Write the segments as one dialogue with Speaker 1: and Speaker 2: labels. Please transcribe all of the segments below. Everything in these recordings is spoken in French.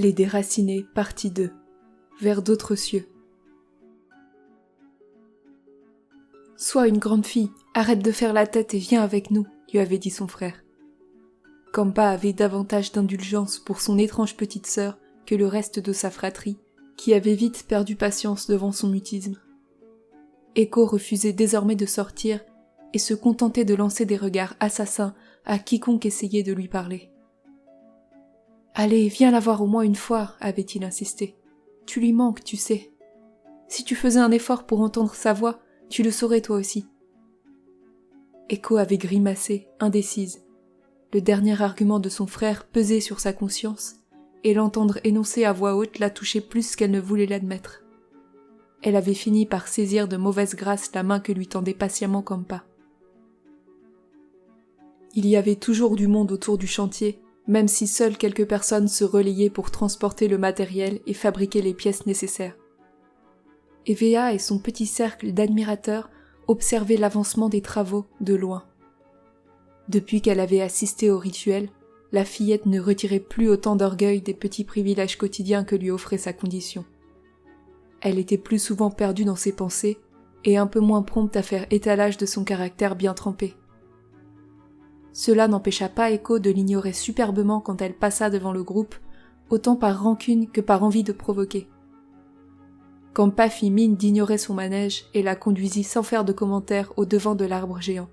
Speaker 1: Les Déracinés, partie 2. Vers d'autres cieux. Sois une grande fille, arrête de faire la tête et viens avec nous, lui avait dit son frère. Kampa avait davantage d'indulgence pour son étrange petite sœur que le reste de sa fratrie, qui avait vite perdu patience devant son mutisme. Ekko refusait désormais de sortir et se contentait de lancer des regards assassins à quiconque essayait de lui parler. « Allez, viens la voir au moins une fois, avait-il insisté. Tu lui manques, tu sais. Si tu faisais un effort pour entendre sa voix, tu le saurais toi aussi. » Ekko avait grimacé, indécise. Le dernier argument de son frère pesait sur sa conscience, et l'entendre énoncer à voix haute la touchait plus qu'elle ne voulait l'admettre. Elle avait fini par saisir de mauvaise grâce la main que lui tendait patiemment Kampa. Il y avait toujours du monde autour du chantier, même si seules quelques personnes se relayaient pour transporter le matériel et fabriquer les pièces nécessaires. Evea et son petit cercle d'admirateurs observaient l'avancement des travaux de loin. Depuis qu'elle avait assisté au rituel, la fillette ne retirait plus autant d'orgueil des petits privilèges quotidiens que lui offrait sa condition. Elle était plus souvent perdue dans ses pensées et un peu moins prompte à faire étalage de son caractère bien trempé. Cela n'empêcha pas Ekko de l'ignorer superbement quand elle passa devant le groupe, autant par rancune que par envie de provoquer. Kampa fit mine d'ignorer son manège et la conduisit sans faire de commentaires au-devant de l'arbre géant.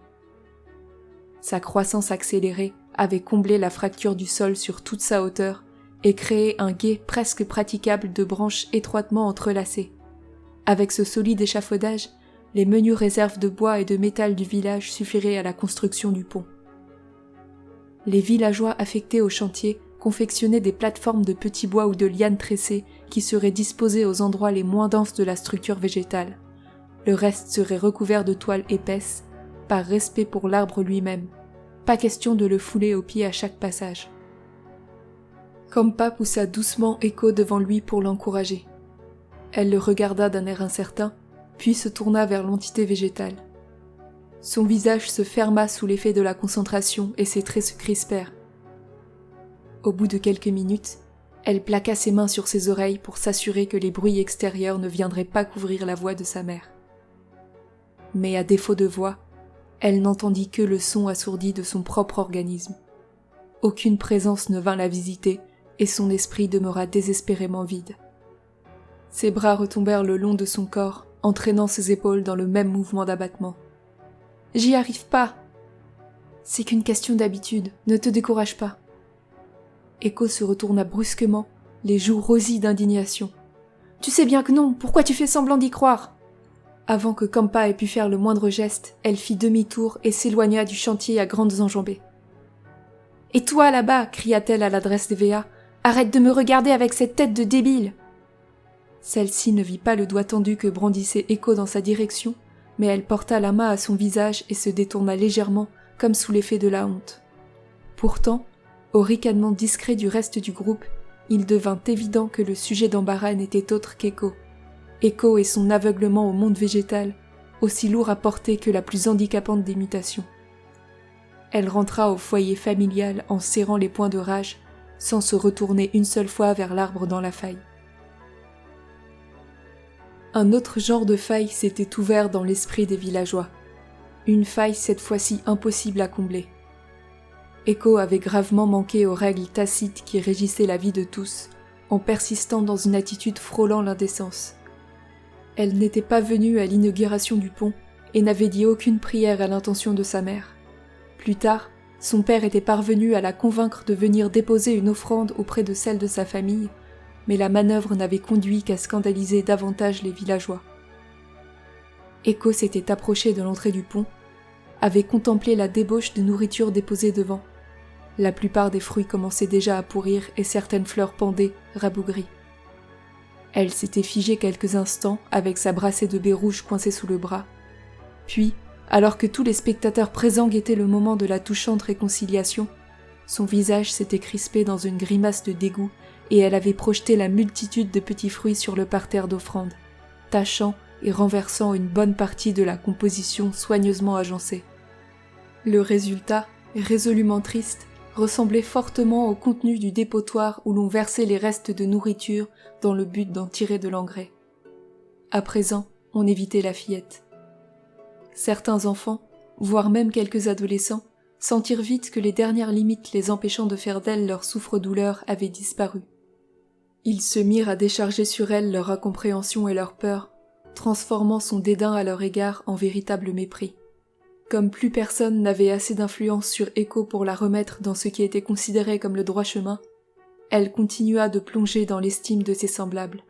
Speaker 1: Sa croissance accélérée avait comblé la fracture du sol sur toute sa hauteur et créé un gué presque praticable de branches étroitement entrelacées. Avec ce solide échafaudage, les menues réserves de bois et de métal du village suffiraient à la construction du pont. Les villageois affectés au chantier confectionnaient des plateformes de petits bois ou de lianes tressées qui seraient disposées aux endroits les moins denses de la structure végétale. Le reste serait recouvert de toiles épaisses, par respect pour l'arbre lui-même. Pas question de le fouler aux pieds à chaque passage. Kampa poussa doucement Ekko devant lui pour l'encourager. Elle le regarda d'un air incertain, puis se tourna vers l'entité végétale. Son visage se ferma sous l'effet de la concentration et ses traits se crispèrent. Au bout de quelques minutes, elle plaqua ses mains sur ses oreilles pour s'assurer que les bruits extérieurs ne viendraient pas couvrir la voix de sa mère. Mais à défaut de voix, elle n'entendit que le son assourdi de son propre organisme. Aucune présence ne vint la visiter et son esprit demeura désespérément vide. Ses bras retombèrent le long de son corps, entraînant ses épaules dans le même mouvement d'abattement. « J'y arrive pas !»« C'est qu'une question d'habitude, ne te décourage pas. » Ekko se retourna brusquement, les joues rosies d'indignation. « Tu sais bien que non, pourquoi tu fais semblant d'y croire ?» Avant que Kampa ait pu faire le moindre geste, elle fit demi-tour et s'éloigna du chantier à grandes enjambées. « Et toi, là-bas !» cria-t-elle à l'adresse d'Evea. « Arrête de me regarder avec cette tête de débile !» Celle-ci ne vit pas le doigt tendu que brandissait Ekko dans sa direction, mais elle porta la main à son visage et se détourna légèrement, comme sous l'effet de la honte. Pourtant, au ricanement discret du reste du groupe, il devint évident que le sujet d'embarras n'était autre qu'Ekko. Ekko et son aveuglement au monde végétal, aussi lourd à porter que la plus handicapante des mutations. Elle rentra au foyer familial en serrant les poings de rage, sans se retourner une seule fois vers l'arbre dans la faille. Un autre genre de faille s'était ouvert dans l'esprit des villageois. Une faille cette fois-ci impossible à combler. Ekko avait gravement manqué aux règles tacites qui régissaient la vie de tous, en persistant dans une attitude frôlant l'indécence. Elle n'était pas venue à l'inauguration du pont et n'avait dit aucune prière à l'intention de sa mère. Plus tard, son père était parvenu à la convaincre de venir déposer une offrande auprès de celle de sa famille, mais la manœuvre n'avait conduit qu'à scandaliser davantage les villageois. Ekko s'était approché de l'entrée du pont, avait contemplé la débauche de nourriture déposée devant. La plupart des fruits commençaient déjà à pourrir et certaines fleurs pendaient, rabougries. Elle s'était figée quelques instants avec sa brassée de baies rouges coincée sous le bras. Puis, alors que tous les spectateurs présents guettaient le moment de la touchante réconciliation, son visage s'était crispé dans une grimace de dégoût et elle avait projeté la multitude de petits fruits sur le parterre d'offrandes, tachant et renversant une bonne partie de la composition soigneusement agencée. Le résultat, résolument triste, ressemblait fortement au contenu du dépotoir où l'on versait les restes de nourriture dans le but d'en tirer de l'engrais. À présent, on évitait la fillette. Certains enfants, voire même quelques adolescents, sentirent vite que les dernières limites les empêchant de faire d'elle leur souffre-douleur avaient disparu. Ils se mirent à décharger sur elle leur incompréhension et leur peur, transformant son dédain à leur égard en véritable mépris. Comme plus personne n'avait assez d'influence sur Echo pour la remettre dans ce qui était considéré comme le droit chemin, elle continua de plonger dans l'estime de ses semblables.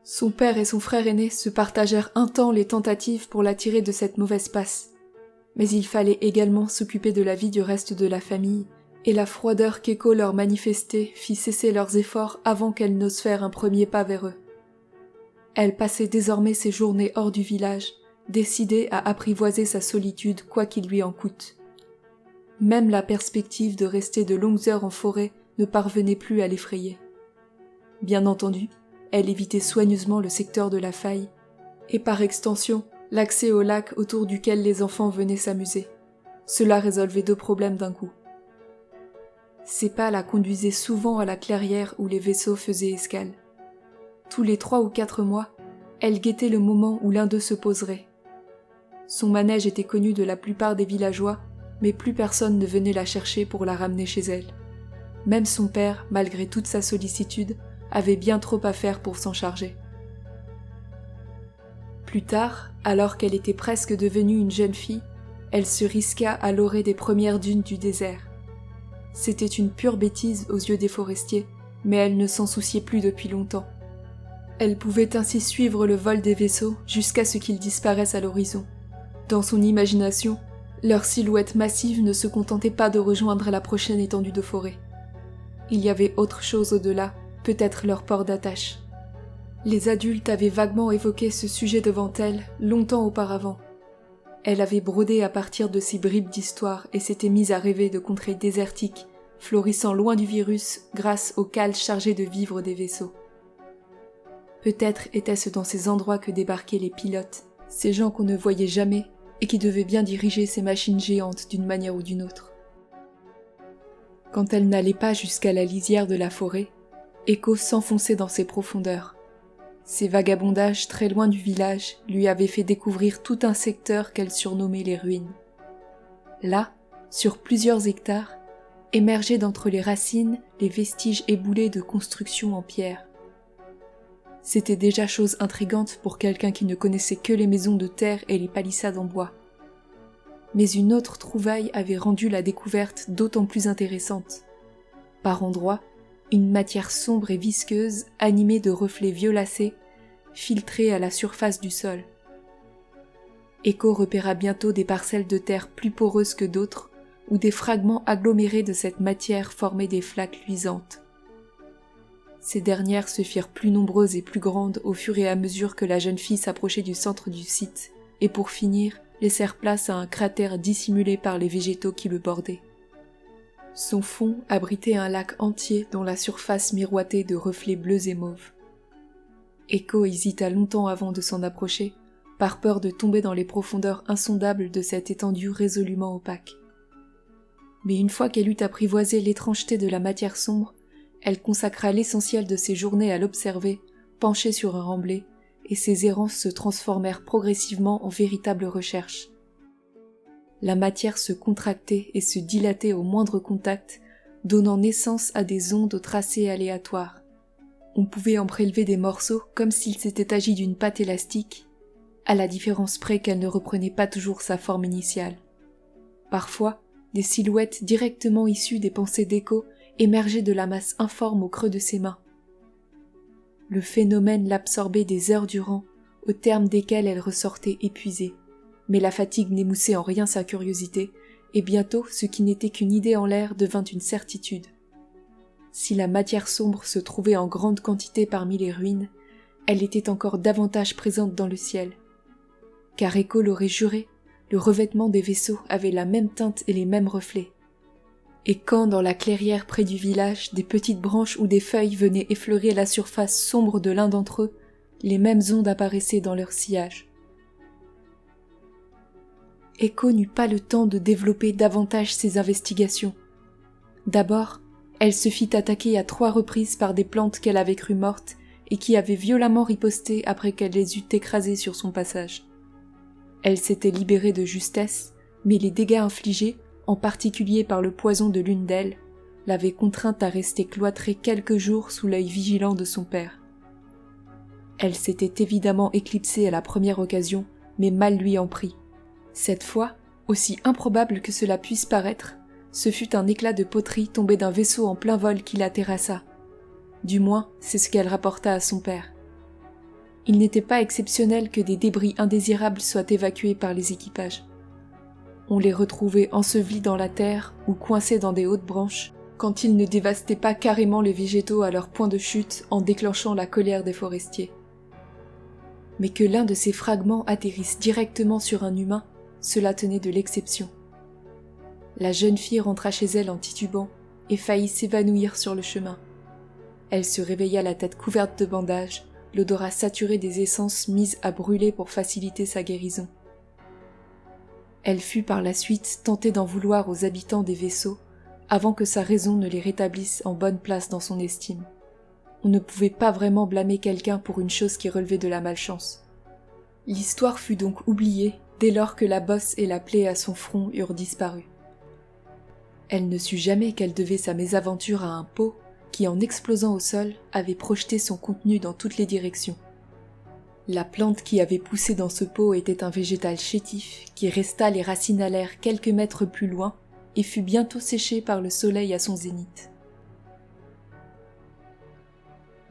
Speaker 1: Son père et son frère aîné se partagèrent un temps les tentatives pour la tirer de cette mauvaise passe, mais il fallait également s'occuper de la vie du reste de la famille, et la froideur qu'Echo leur manifestait fit cesser leurs efforts avant qu'elle n'ose faire un premier pas vers eux. Elle passait désormais ses journées hors du village, décidée à apprivoiser sa solitude quoi qu'il lui en coûte. Même la perspective de rester de longues heures en forêt ne parvenait plus à l'effrayer. Bien entendu, elle évitait soigneusement le secteur de la faille, et par extension, l'accès au lac autour duquel les enfants venaient s'amuser. Cela résolvait 2 problèmes d'un coup. Ses pas la conduisaient souvent à la clairière où les vaisseaux faisaient escale. Tous les 3 ou 4 mois, elle guettait le moment où l'un d'eux se poserait. Son manège était connu de la plupart des villageois, mais plus personne ne venait la chercher pour la ramener chez elle. Même son père, malgré toute sa sollicitude, avait bien trop à faire pour s'en charger. Plus tard, alors qu'elle était presque devenue une jeune fille, elle se risqua à l'orée des premières dunes du désert. C'était une pure bêtise aux yeux des forestiers, mais elle ne s'en souciait plus depuis longtemps. Elle pouvait ainsi suivre le vol des vaisseaux jusqu'à ce qu'ils disparaissent à l'horizon. Dans son imagination, leur silhouette massive ne se contentait pas de rejoindre la prochaine étendue de forêt. Il y avait autre chose au-delà, peut-être leur port d'attache. Les adultes avaient vaguement évoqué ce sujet devant elle longtemps auparavant. Elle avait brodé à partir de ces bribes d'histoire et s'était mise à rêver de contrées désertiques, florissant loin du virus grâce aux cales chargées de vivres des vaisseaux. Peut-être était-ce dans ces endroits que débarquaient les pilotes, ces gens qu'on ne voyait jamais et qui devaient bien diriger ces machines géantes d'une manière ou d'une autre. Quand elle n'allait pas jusqu'à la lisière de la forêt, Echo s'enfonçait dans ses profondeurs. Ses vagabondages très loin du village lui avaient fait découvrir tout un secteur qu'elle surnommait les ruines. Là, sur plusieurs hectares, émergeaient d'entre les racines les vestiges éboulés de constructions en pierre. C'était déjà chose intrigante pour quelqu'un qui ne connaissait que les maisons de terre et les palissades en bois. Mais une autre trouvaille avait rendu la découverte d'autant plus intéressante. Par endroits, une matière sombre et visqueuse, animée de reflets violacés, filtrait à la surface du sol. Echo repéra bientôt des parcelles de terre plus poreuses que d'autres, où des fragments agglomérés de cette matière formaient des flaques luisantes. Ces dernières se firent plus nombreuses et plus grandes au fur et à mesure que la jeune fille s'approchait du centre du site, et pour finir, laissèrent place à un cratère dissimulé par les végétaux qui le bordaient. Son fond abritait un lac entier dont la surface miroitait de reflets bleus et mauves. Echo hésita longtemps avant de s'en approcher, par peur de tomber dans les profondeurs insondables de cette étendue résolument opaque. Mais une fois qu'elle eut apprivoisé l'étrangeté de la matière sombre, elle consacra l'essentiel de ses journées à l'observer, penchée sur un remblai, et ses errances se transformèrent progressivement en véritables recherches. La matière se contractait et se dilatait au moindre contact, donnant naissance à des ondes au tracé aléatoire. On pouvait en prélever des morceaux comme s'il s'était agi d'une pâte élastique, à la différence près qu'elle ne reprenait pas toujours sa forme initiale. Parfois, des silhouettes directement issues des pensées d'Echo émergeaient de la masse informe au creux de ses mains. Le phénomène l'absorbait des heures durant, au terme desquelles elle ressortait épuisée. Mais la fatigue n'émoussait en rien sa curiosité, et bientôt ce qui n'était qu'une idée en l'air devint une certitude. Si la matière sombre se trouvait en grande quantité parmi les ruines, elle était encore davantage présente dans le ciel. Car Echo l'aurait juré, le revêtement des vaisseaux avait la même teinte et les mêmes reflets. Et quand, dans la clairière près du village, des petites branches ou des feuilles venaient effleurer la surface sombre de l'un d'entre eux, les mêmes ondes apparaissaient dans leur sillage. Echo n'eut pas le temps de développer davantage ses investigations. D'abord, elle se fit attaquer à 3 reprises par des plantes qu'elle avait crues mortes et qui avaient violemment riposté après qu'elle les eût écrasées sur son passage. Elle s'était libérée de justesse, mais les dégâts infligés, en particulier par le poison de l'une d'elles, l'avaient contrainte à rester cloîtrée quelques jours sous l'œil vigilant de son père. Elle s'était évidemment éclipsée à la première occasion, mais mal lui en prit. Cette fois, aussi improbable que cela puisse paraître, ce fut un éclat de poterie tombé d'un vaisseau en plein vol qui la terrassa. Du moins, c'est ce qu'elle rapporta à son père. Il n'était pas exceptionnel que des débris indésirables soient évacués par les équipages. On les retrouvait ensevelis dans la terre ou coincés dans des hautes branches, quand ils ne dévastaient pas carrément les végétaux à leur point de chute en déclenchant la colère des forestiers. Mais que l'un de ces fragments atterrisse directement sur un humain, cela tenait de l'exception. La jeune fille rentra chez elle en titubant et faillit s'évanouir sur le chemin. Elle se réveilla la tête couverte de bandages, l'odorat saturé des essences mises à brûler pour faciliter sa guérison. Elle fut par la suite tentée d'en vouloir aux habitants des vaisseaux, avant que sa raison ne les rétablisse en bonne place dans son estime. On ne pouvait pas vraiment blâmer quelqu'un pour une chose qui relevait de la malchance. L'histoire fut donc oubliée dès lors que la bosse et la plaie à son front eurent disparu. Elle ne sut jamais qu'elle devait sa mésaventure à un pot qui, en explosant au sol, avait projeté son contenu dans toutes les directions. La plante qui avait poussé dans ce pot était un végétal chétif qui resta les racines à l'air quelques mètres plus loin et fut bientôt séché par le soleil à son zénith.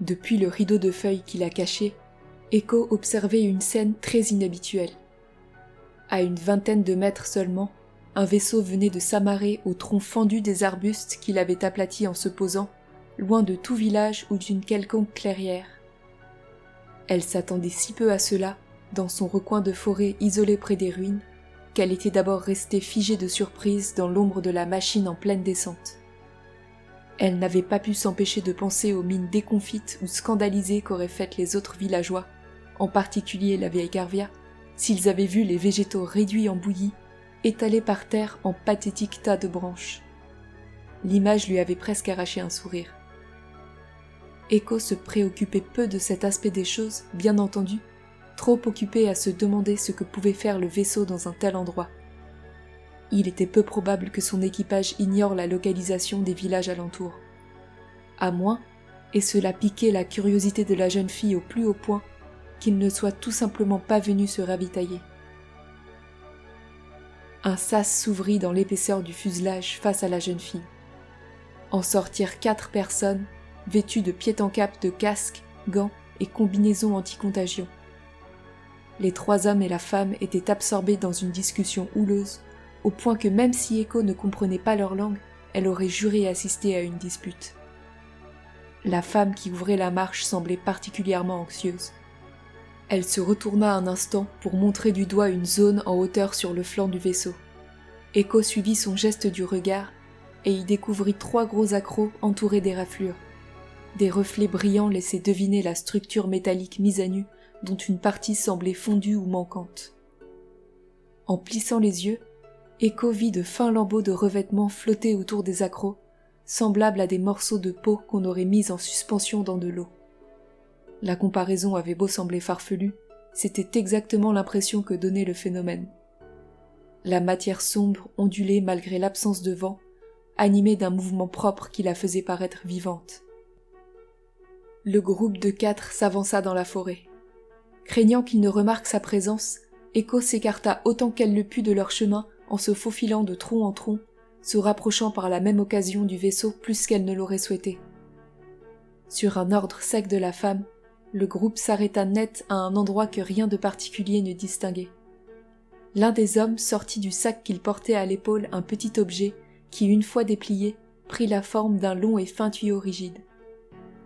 Speaker 1: Depuis le rideau de feuilles qui la cachait, Echo observait une scène très inhabituelle. À une vingtaine de mètres seulement, un vaisseau venait de s'amarrer au tronc fendu des arbustes qu'il avait aplatis en se posant, loin de tout village ou d'une quelconque clairière. Elle s'attendait si peu à cela, dans son recoin de forêt isolé près des ruines, qu'elle était d'abord restée figée de surprise dans l'ombre de la machine en pleine descente. Elle n'avait pas pu s'empêcher de penser aux mines déconfites ou scandalisées qu'auraient faites les autres villageois, en particulier la vieille Carvia, s'ils avaient vu les végétaux réduits en bouillie, étalés par terre en pathétiques tas de branches. L'image lui avait presque arraché un sourire. Echo se préoccupait peu de cet aspect des choses, bien entendu, trop occupée à se demander ce que pouvait faire le vaisseau dans un tel endroit. Il était peu probable que son équipage ignore la localisation des villages alentours. À moins, et cela piquait la curiosité de la jeune fille au plus haut point, qu'il ne soit tout simplement pas venu se ravitailler. Un sas s'ouvrit dans l'épaisseur du fuselage face à la jeune fille. En sortirent 4 personnes, vêtues de pied en cap de casques, gants et combinaisons anti-contagion. Les 3 hommes et la femme étaient absorbés dans une discussion houleuse, au point que même si Echo ne comprenait pas leur langue, elle aurait juré assister à une dispute. La femme qui ouvrait la marche semblait particulièrement anxieuse. Elle se retourna un instant pour montrer du doigt une zone en hauteur sur le flanc du vaisseau. Echo suivit son geste du regard et y découvrit 3 gros accros entourés des raflures. Des reflets brillants laissaient deviner la structure métallique mise à nu dont une partie semblait fondue ou manquante. En plissant les yeux, Echo vit de fins lambeaux de revêtements flotter autour des accros, semblables à des morceaux de peau qu'on aurait mis en suspension dans de l'eau. La comparaison avait beau sembler farfelue, c'était exactement l'impression que donnait le phénomène. La matière sombre ondulait malgré l'absence de vent, animée d'un mouvement propre qui la faisait paraître vivante. Le groupe de 4 s'avança dans la forêt. Craignant qu'il ne remarque sa présence, Echo s'écarta autant qu'elle le put de leur chemin en se faufilant de tronc en tronc, se rapprochant par la même occasion du vaisseau plus qu'elle ne l'aurait souhaité. Sur un ordre sec de la femme, le groupe s'arrêta net à un endroit que rien de particulier ne distinguait. L'un des hommes sortit du sac qu'il portait à l'épaule un petit objet qui, une fois déplié, prit la forme d'un long et fin tuyau rigide.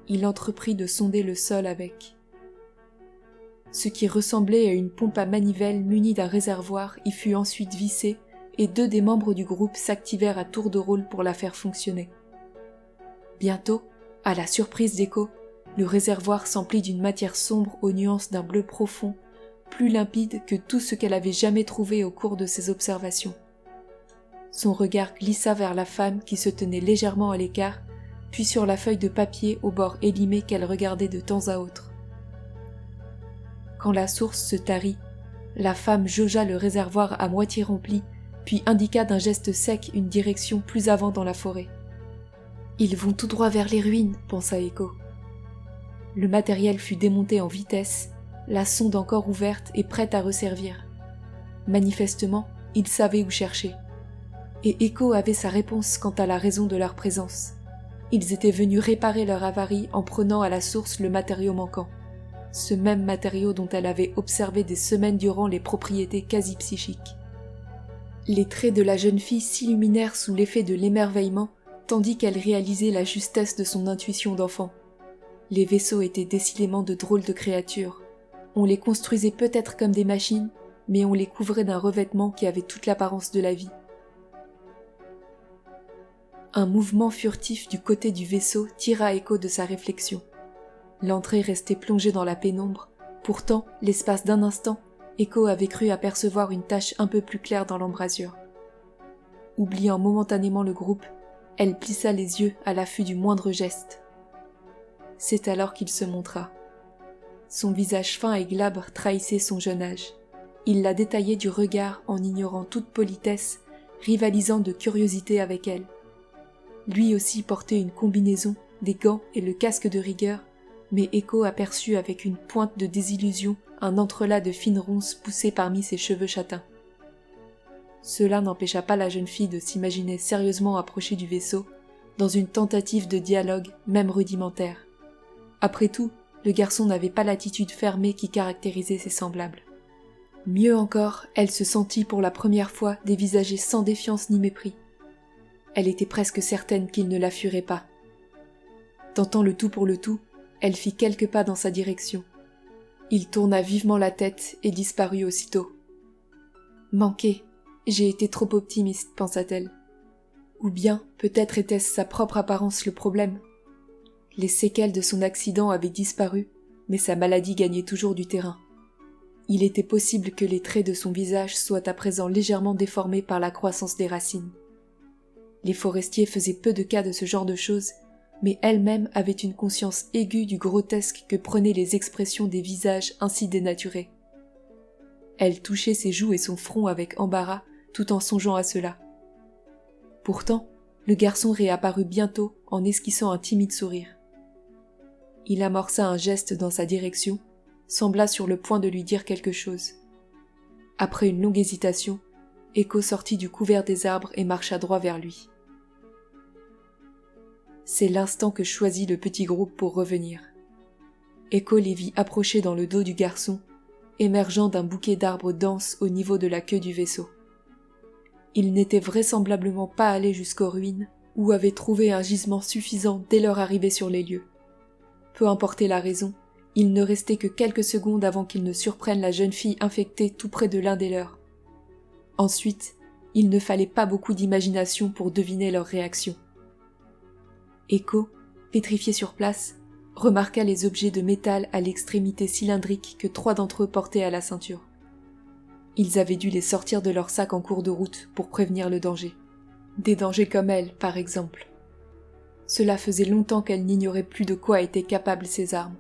Speaker 1: Il entreprit de sonder le sol avec. Ce qui ressemblait à une pompe à manivelle munie d'un réservoir y fut ensuite vissé et 2 des membres du groupe s'activèrent à tour de rôle pour la faire fonctionner. Bientôt, à la surprise d'Echo, le réservoir s'emplit d'une matière sombre aux nuances d'un bleu profond, plus limpide que tout ce qu'elle avait jamais trouvé au cours de ses observations. Son regard glissa vers la femme qui se tenait légèrement à l'écart, puis sur la feuille de papier au bord élimé qu'elle regardait de temps à autre. Quand la source se tarit, la femme jaugea le réservoir à moitié rempli, puis indiqua d'un geste sec une direction plus avant dans la forêt. « Ils vont tout droit vers les ruines », pensa Echo. Le matériel fut démonté en vitesse, la sonde encore ouverte et prête à resservir. Manifestement, ils savaient où chercher. Et Echo avait sa réponse quant à la raison de leur présence. Ils étaient venus réparer leur avarie en prenant à la source le matériau manquant. Ce même matériau dont elle avait observé des semaines durant les propriétés quasi psychiques. Les traits de la jeune fille s'illuminèrent sous l'effet de l'émerveillement, tandis qu'elle réalisait la justesse de son intuition d'enfant. Les vaisseaux étaient décidément de drôles de créatures. On les construisait peut-être comme des machines, mais on les couvrait d'un revêtement qui avait toute l'apparence de la vie. Un mouvement furtif du côté du vaisseau tira Echo de sa réflexion. L'entrée restait plongée dans la pénombre, pourtant, l'espace d'un instant, Echo avait cru apercevoir une tache un peu plus claire dans l'embrasure. Oubliant momentanément le groupe, elle plissa les yeux à l'affût du moindre geste. C'est alors qu'il se montra. Son visage fin et glabre trahissait son jeune âge. Il la détaillait du regard en ignorant toute politesse, rivalisant de curiosité avec elle. Lui aussi portait une combinaison, des gants et le casque de rigueur, mais Echo aperçut avec une pointe de désillusion un entrelacs de fines ronces poussées parmi ses cheveux châtains. Cela n'empêcha pas la jeune fille de s'imaginer sérieusement approcher du vaisseau, dans une tentative de dialogue, même rudimentaire. Après tout, le garçon n'avait pas l'attitude fermée qui caractérisait ses semblables. Mieux encore, elle se sentit pour la première fois dévisager sans défiance ni mépris. Elle était presque certaine qu'il ne la fuirait pas. Tentant le tout pour le tout, elle fit quelques pas dans sa direction. Il tourna vivement la tête et disparut aussitôt. « Manqué, j'ai été trop optimiste, pensa-t-elle. Ou bien, peut-être était-ce sa propre apparence le problème. Les séquelles de son accident avaient disparu, mais sa maladie gagnait toujours du terrain. Il était possible que les traits de son visage soient à présent légèrement déformés par la croissance des racines. Les forestiers faisaient peu de cas de ce genre de choses, mais elle-même avait une conscience aiguë du grotesque que prenaient les expressions des visages ainsi dénaturés. Elle touchait ses joues et son front avec embarras, tout en songeant à cela. Pourtant, le garçon réapparut bientôt en esquissant un timide sourire. Il amorça un geste dans sa direction, sembla sur le point de lui dire quelque chose. Après une longue hésitation, Echo sortit du couvert des arbres et marcha droit vers lui. C'est l'instant que choisit le petit groupe pour revenir. Echo les vit approcher dans le dos du garçon, émergeant d'un bouquet d'arbres denses au niveau de la queue du vaisseau. Ils n'étaient vraisemblablement pas allés jusqu'aux ruines, ou avaient trouvé un gisement suffisant dès leur arrivée sur les lieux. Peu importait la raison, il ne restait que quelques secondes avant qu'ils ne surprennent la jeune fille infectée tout près de l'un des leurs. Ensuite, il ne fallait pas beaucoup d'imagination pour deviner leur réaction. Echo, pétrifié sur place, remarqua les objets de métal à l'extrémité cylindrique que 3 d'entre eux portaient à la ceinture. Ils avaient dû les sortir de leur sac en cours de route pour prévenir le danger. Des dangers comme elle, par exemple. Cela faisait longtemps qu'elle n'ignorait plus de quoi étaient capables ces armes.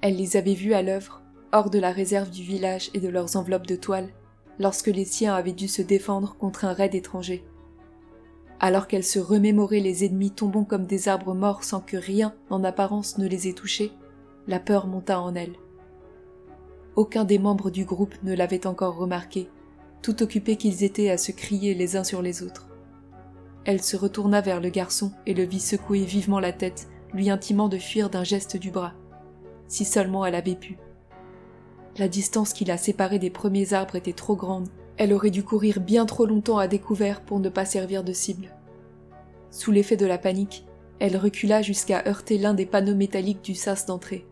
Speaker 1: Elle les avait vues à l'œuvre, hors de la réserve du village et de leurs enveloppes de toile, lorsque les siens avaient dû se défendre contre un raid étranger. Alors qu'elle se remémorait les ennemis tombant comme des arbres morts sans que rien, en apparence, ne les ait touchés, la peur monta en elle. Aucun des membres du groupe ne l'avait encore remarqué, tout occupés qu'ils étaient à se crier les uns sur les autres. Elle se retourna vers le garçon et le vit secouer vivement la tête, lui intimant de fuir d'un geste du bras. Si seulement elle avait pu. La distance qui la séparait des premiers arbres était trop grande, elle aurait dû courir bien trop longtemps à découvert pour ne pas servir de cible. Sous l'effet de la panique, elle recula jusqu'à heurter l'un des panneaux métalliques du sas d'entrée.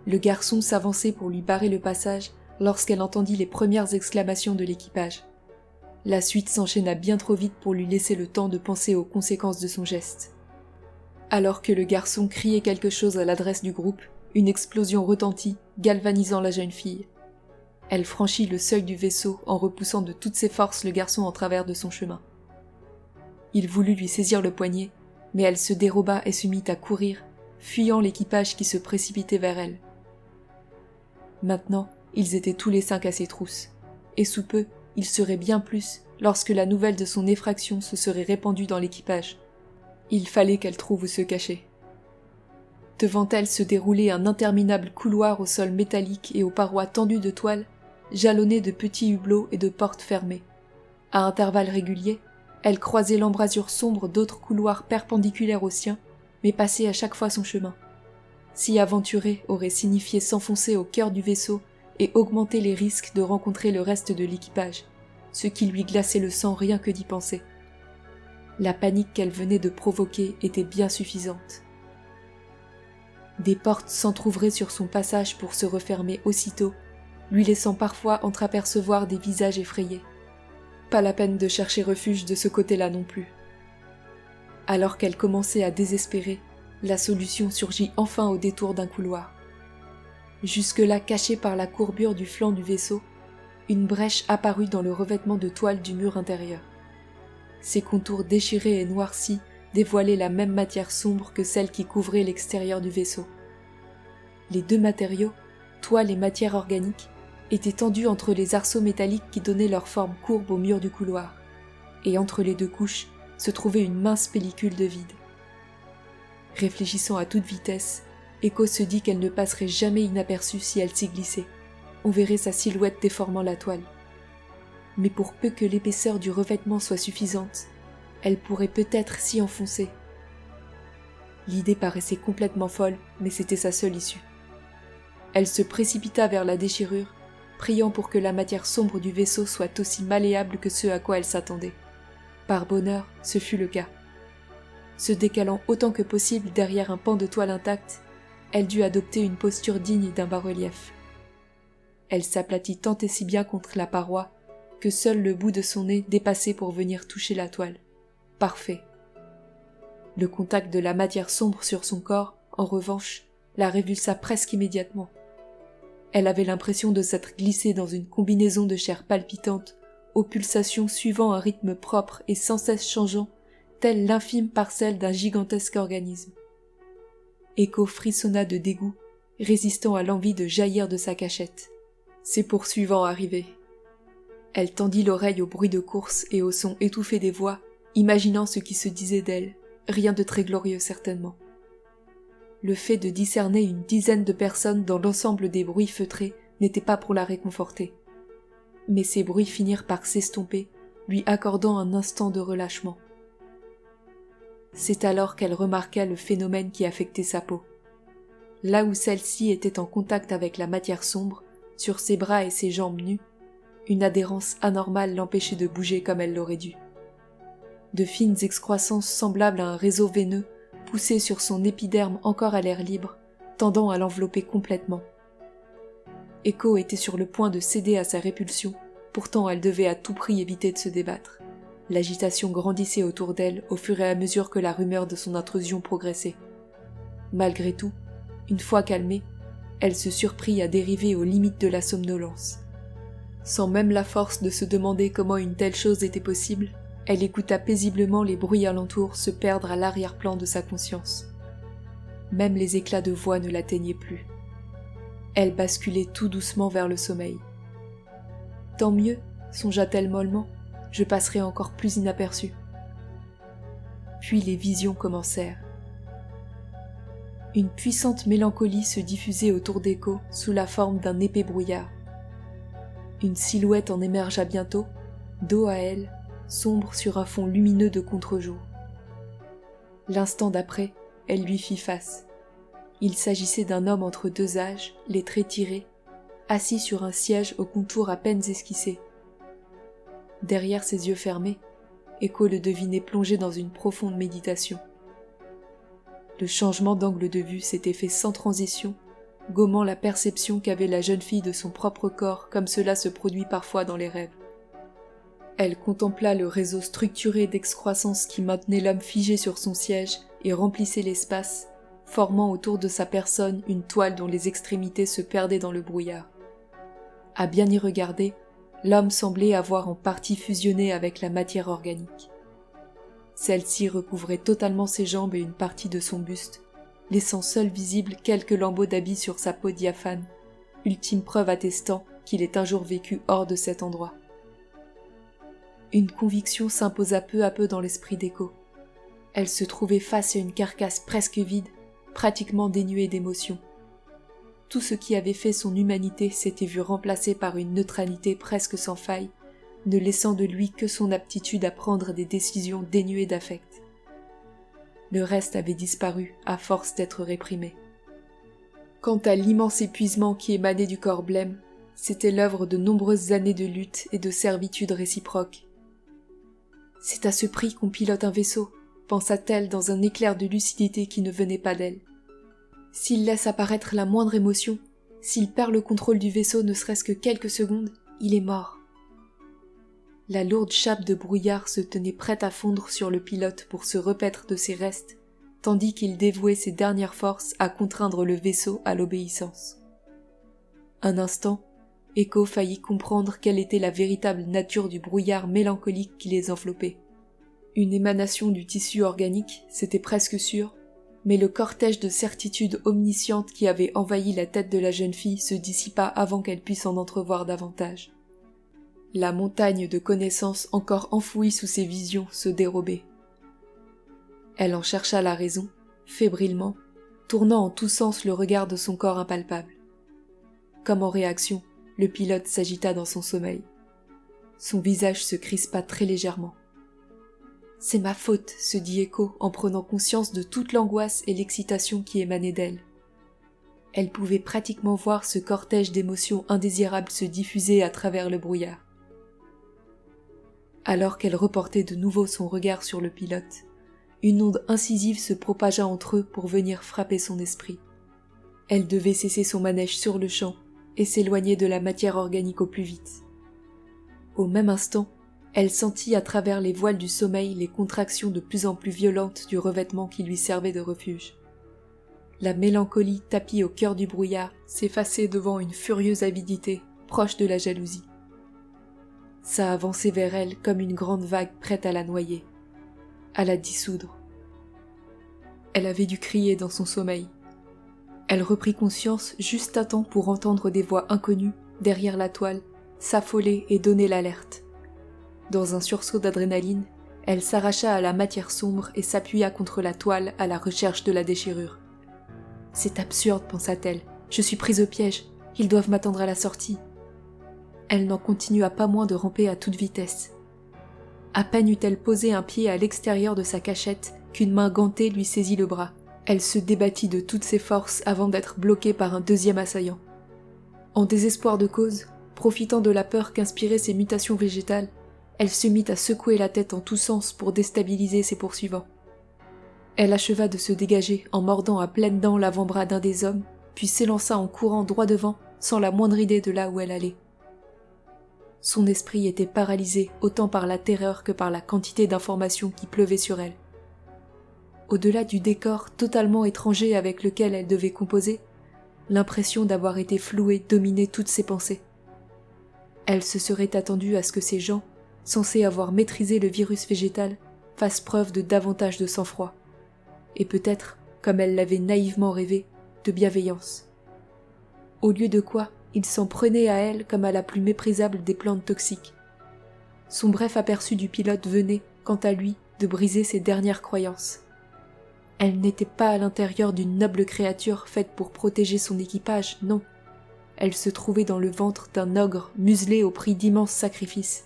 Speaker 1: Le garçon s'avançait pour lui barrer le passage lorsqu'elle entendit les premières exclamations de l'équipage. La suite s'enchaîna bien trop vite pour lui laisser le temps de penser aux conséquences de son geste. Alors que le garçon criait quelque chose à l'adresse du groupe, une explosion retentit, galvanisant la jeune fille. Elle franchit le seuil du vaisseau en repoussant de toutes ses forces le garçon en travers de son chemin. Il voulut lui saisir le poignet, mais elle se déroba et se mit à courir, fuyant l'équipage qui se précipitait vers elle. Maintenant, ils étaient tous les 5 à ses trousses, et sous peu, ils seraient bien plus lorsque la nouvelle de son effraction se serait répandue dans l'équipage. Il fallait qu'elle trouve où se cacher. Devant elle se déroulait un interminable couloir au sol métallique et aux parois tendues de toile, jalonné de petits hublots et de portes fermées. À intervalles réguliers, elle croisait l'embrasure sombre d'autres couloirs perpendiculaires aux siens, mais passait à chaque fois son chemin. S'y aventurer aurait signifié s'enfoncer au cœur du vaisseau et augmenter les risques de rencontrer le reste de l'équipage, ce qui lui glaçait le sang rien que d'y penser. La panique qu'elle venait de provoquer était bien suffisante. Des portes s'entr'ouvraient sur son passage pour se refermer aussitôt, lui laissant parfois entreapercevoir des visages effrayés. Pas la peine de chercher refuge de ce côté-là non plus. Alors qu'elle commençait à désespérer, la solution surgit enfin au détour d'un couloir. Jusque-là cachée par la courbure du flanc du vaisseau, une brèche apparut dans le revêtement de toile du mur intérieur. Ses contours déchirés et noircis dévoilaient la même matière sombre que celle qui couvrait l'extérieur du vaisseau. Les 2 matériaux, toile et matière organique, étaient tendus entre les arceaux métalliques qui donnaient leur forme courbe au mur du couloir, et entre les 2 couches se trouvait une mince pellicule de vide. Réfléchissant à toute vitesse, Echo se dit qu'elle ne passerait jamais inaperçue si elle s'y glissait. On verrait sa silhouette déformant la toile. Mais pour peu que l'épaisseur du revêtement soit suffisante, elle pourrait peut-être s'y enfoncer. L'idée paraissait complètement folle, mais c'était sa seule issue. Elle se précipita vers la déchirure, priant pour que la matière sombre du vaisseau soit aussi malléable que ce à quoi elle s'attendait. Par bonheur, ce fut le cas. Se décalant autant que possible derrière un pan de toile intact, elle dut adopter une posture digne d'un bas-relief. Elle s'aplatit tant et si bien contre la paroi que seul le bout de son nez dépassait pour venir toucher la toile. Parfait. Le contact de la matière sombre sur son corps, en revanche, la révulsa presque immédiatement. Elle avait l'impression de s'être glissée dans une combinaison de chair palpitante, aux pulsations suivant un rythme propre et sans cesse changeant, telle l'infime parcelle d'un gigantesque organisme. Echo frissonna de dégoût, résistant à l'envie de jaillir de sa cachette. Ses poursuivants arrivaient. Elle tendit l'oreille au bruit de course et au son étouffé des voix, imaginant ce qui se disait d'elle, rien de très glorieux certainement. Le fait de discerner une dizaine de personnes dans l'ensemble des bruits feutrés n'était pas pour la réconforter. Mais ces bruits finirent par s'estomper, lui accordant un instant de relâchement. C'est alors qu'elle remarqua le phénomène qui affectait sa peau. Là où celle-ci était en contact avec la matière sombre, sur ses bras et ses jambes nues, une adhérence anormale l'empêchait de bouger comme elle l'aurait dû. De fines excroissances semblables à un réseau veineux poussaient sur son épiderme encore à l'air libre, tendant à l'envelopper complètement. Echo était sur le point de céder à sa répulsion, pourtant elle devait à tout prix éviter de se débattre. L'agitation grandissait autour d'elle au fur et à mesure que la rumeur de son intrusion progressait. Malgré tout, une fois calmée, elle se surprit à dériver aux limites de la somnolence. Sans même la force de se demander comment une telle chose était possible, elle écouta paisiblement les bruits alentour se perdre à l'arrière-plan de sa conscience. Même les éclats de voix ne l'atteignaient plus. Elle basculait tout doucement vers le sommeil. Tant mieux, songea-t-elle mollement, je passerai encore plus inaperçue. Puis les visions commencèrent. Une puissante mélancolie se diffusait autour d'Echo sous la forme d'un épais brouillard. Une silhouette en émergea bientôt, dos à elle, sombre sur un fond lumineux de contre-jour. L'instant d'après, elle lui fit face. Il s'agissait d'un homme entre 2 âges, les traits tirés, assis sur un siège aux contours à peine esquissés. Derrière ses yeux fermés, Echo le devinait plongé dans une profonde méditation. Le changement d'angle de vue s'était fait sans transition, gommant la perception qu'avait la jeune fille de son propre corps comme cela se produit parfois dans les rêves. Elle contempla le réseau structuré d'excroissance qui maintenait l'homme figé sur son siège et remplissait l'espace, formant autour de sa personne une toile dont les extrémités se perdaient dans le brouillard. À bien y regarder, l'homme semblait avoir en partie fusionné avec la matière organique. Celle-ci recouvrait totalement ses jambes et une partie de son buste, laissant seuls visibles quelques lambeaux d'habits sur sa peau diaphane, ultime preuve attestant qu'il ait un jour vécu hors de cet endroit. Une conviction s'imposa peu à peu dans l'esprit d'Echo. Elle se trouvait face à une carcasse presque vide, pratiquement dénuée d'émotion. Tout ce qui avait fait son humanité s'était vu remplacé par une neutralité presque sans faille, ne laissant de lui que son aptitude à prendre des décisions dénuées d'affect. Le reste avait disparu à force d'être réprimé. Quant à l'immense épuisement qui émanait du corps blême, c'était l'œuvre de nombreuses années de lutte et de servitude réciproque. « C'est à ce prix qu'on pilote un vaisseau », pensa-t-elle dans un éclair de lucidité qui ne venait pas d'elle. S'il laisse apparaître la moindre émotion, s'il perd le contrôle du vaisseau ne serait-ce que quelques secondes, il est mort. La lourde chape de brouillard se tenait prête à fondre sur le pilote pour se repaître de ses restes, tandis qu'il dévouait ses dernières forces à contraindre le vaisseau à l'obéissance. Un instant, Echo faillit comprendre quelle était la véritable nature du brouillard mélancolique qui les enveloppait. Une émanation du tissu organique, c'était presque sûr, mais le cortège de certitudes omniscientes qui avait envahi la tête de la jeune fille se dissipa avant qu'elle puisse en entrevoir davantage. La montagne de connaissances encore enfouie sous ses visions se dérobait. Elle en chercha la raison, fébrilement, tournant en tous sens le regard de son corps impalpable. Comme en réaction, le pilote s'agita dans son sommeil. Son visage se crispa très légèrement. « C'est ma faute, se dit Echo en prenant conscience de toute l'angoisse et l'excitation qui émanaient d'elle. Elle pouvait pratiquement voir ce cortège d'émotions indésirables se diffuser à travers le brouillard. Alors qu'elle reportait de nouveau son regard sur le pilote, une onde incisive se propagea entre eux pour venir frapper son esprit. Elle devait cesser son manège sur le champ et s'éloigner de la matière organique au plus vite. Au même instant, elle sentit à travers les voiles du sommeil les contractions de plus en plus violentes du revêtement qui lui servait de refuge. La mélancolie tapie au cœur du brouillard s'effaçait devant une furieuse avidité, proche de la jalousie. Ça avançait vers elle comme une grande vague prête à la noyer, à la dissoudre. Elle avait dû crier dans son sommeil. Elle reprit conscience juste à temps pour entendre des voix inconnues, derrière la toile, s'affoler et donner l'alerte. Dans un sursaut d'adrénaline, elle s'arracha à la matière sombre et s'appuya contre la toile à la recherche de la déchirure. « C'est absurde, pensa-t-elle. Je suis prise au piège. Ils doivent m'attendre à la sortie. » Elle n'en continua pas moins de ramper à toute vitesse. À peine eut-elle posé un pied à l'extérieur de sa cachette qu'une main gantée lui saisit le bras. Elle se débattit de toutes ses forces avant d'être bloquée par un deuxième assaillant. En désespoir de cause, profitant de la peur qu'inspiraient ses mutations végétales, elle se mit à secouer la tête en tous sens pour déstabiliser ses poursuivants. Elle acheva de se dégager en mordant à pleines dents l'avant-bras d'un des hommes, puis s'élança en courant droit devant, sans la moindre idée de là où elle allait. Son esprit était paralysé autant par la terreur que par la quantité d'informations qui pleuvaient sur elle. Au-delà du décor totalement étranger avec lequel elle devait composer, l'impression d'avoir été flouée dominait toutes ses pensées. Elle se serait attendue à ce que ces gens, censés avoir maîtrisé le virus végétal, fassent preuve de davantage de sang-froid, et peut-être, comme elle l'avait naïvement rêvé, de bienveillance. Au lieu de quoi, il s'en prenait à elle comme à la plus méprisable des plantes toxiques. Son bref aperçu du pilote venait, quant à lui, de briser ses dernières croyances. Elle n'était pas à l'intérieur d'une noble créature faite pour protéger son équipage, non. Elle se trouvait dans le ventre d'un ogre muselé au prix d'immenses sacrifices.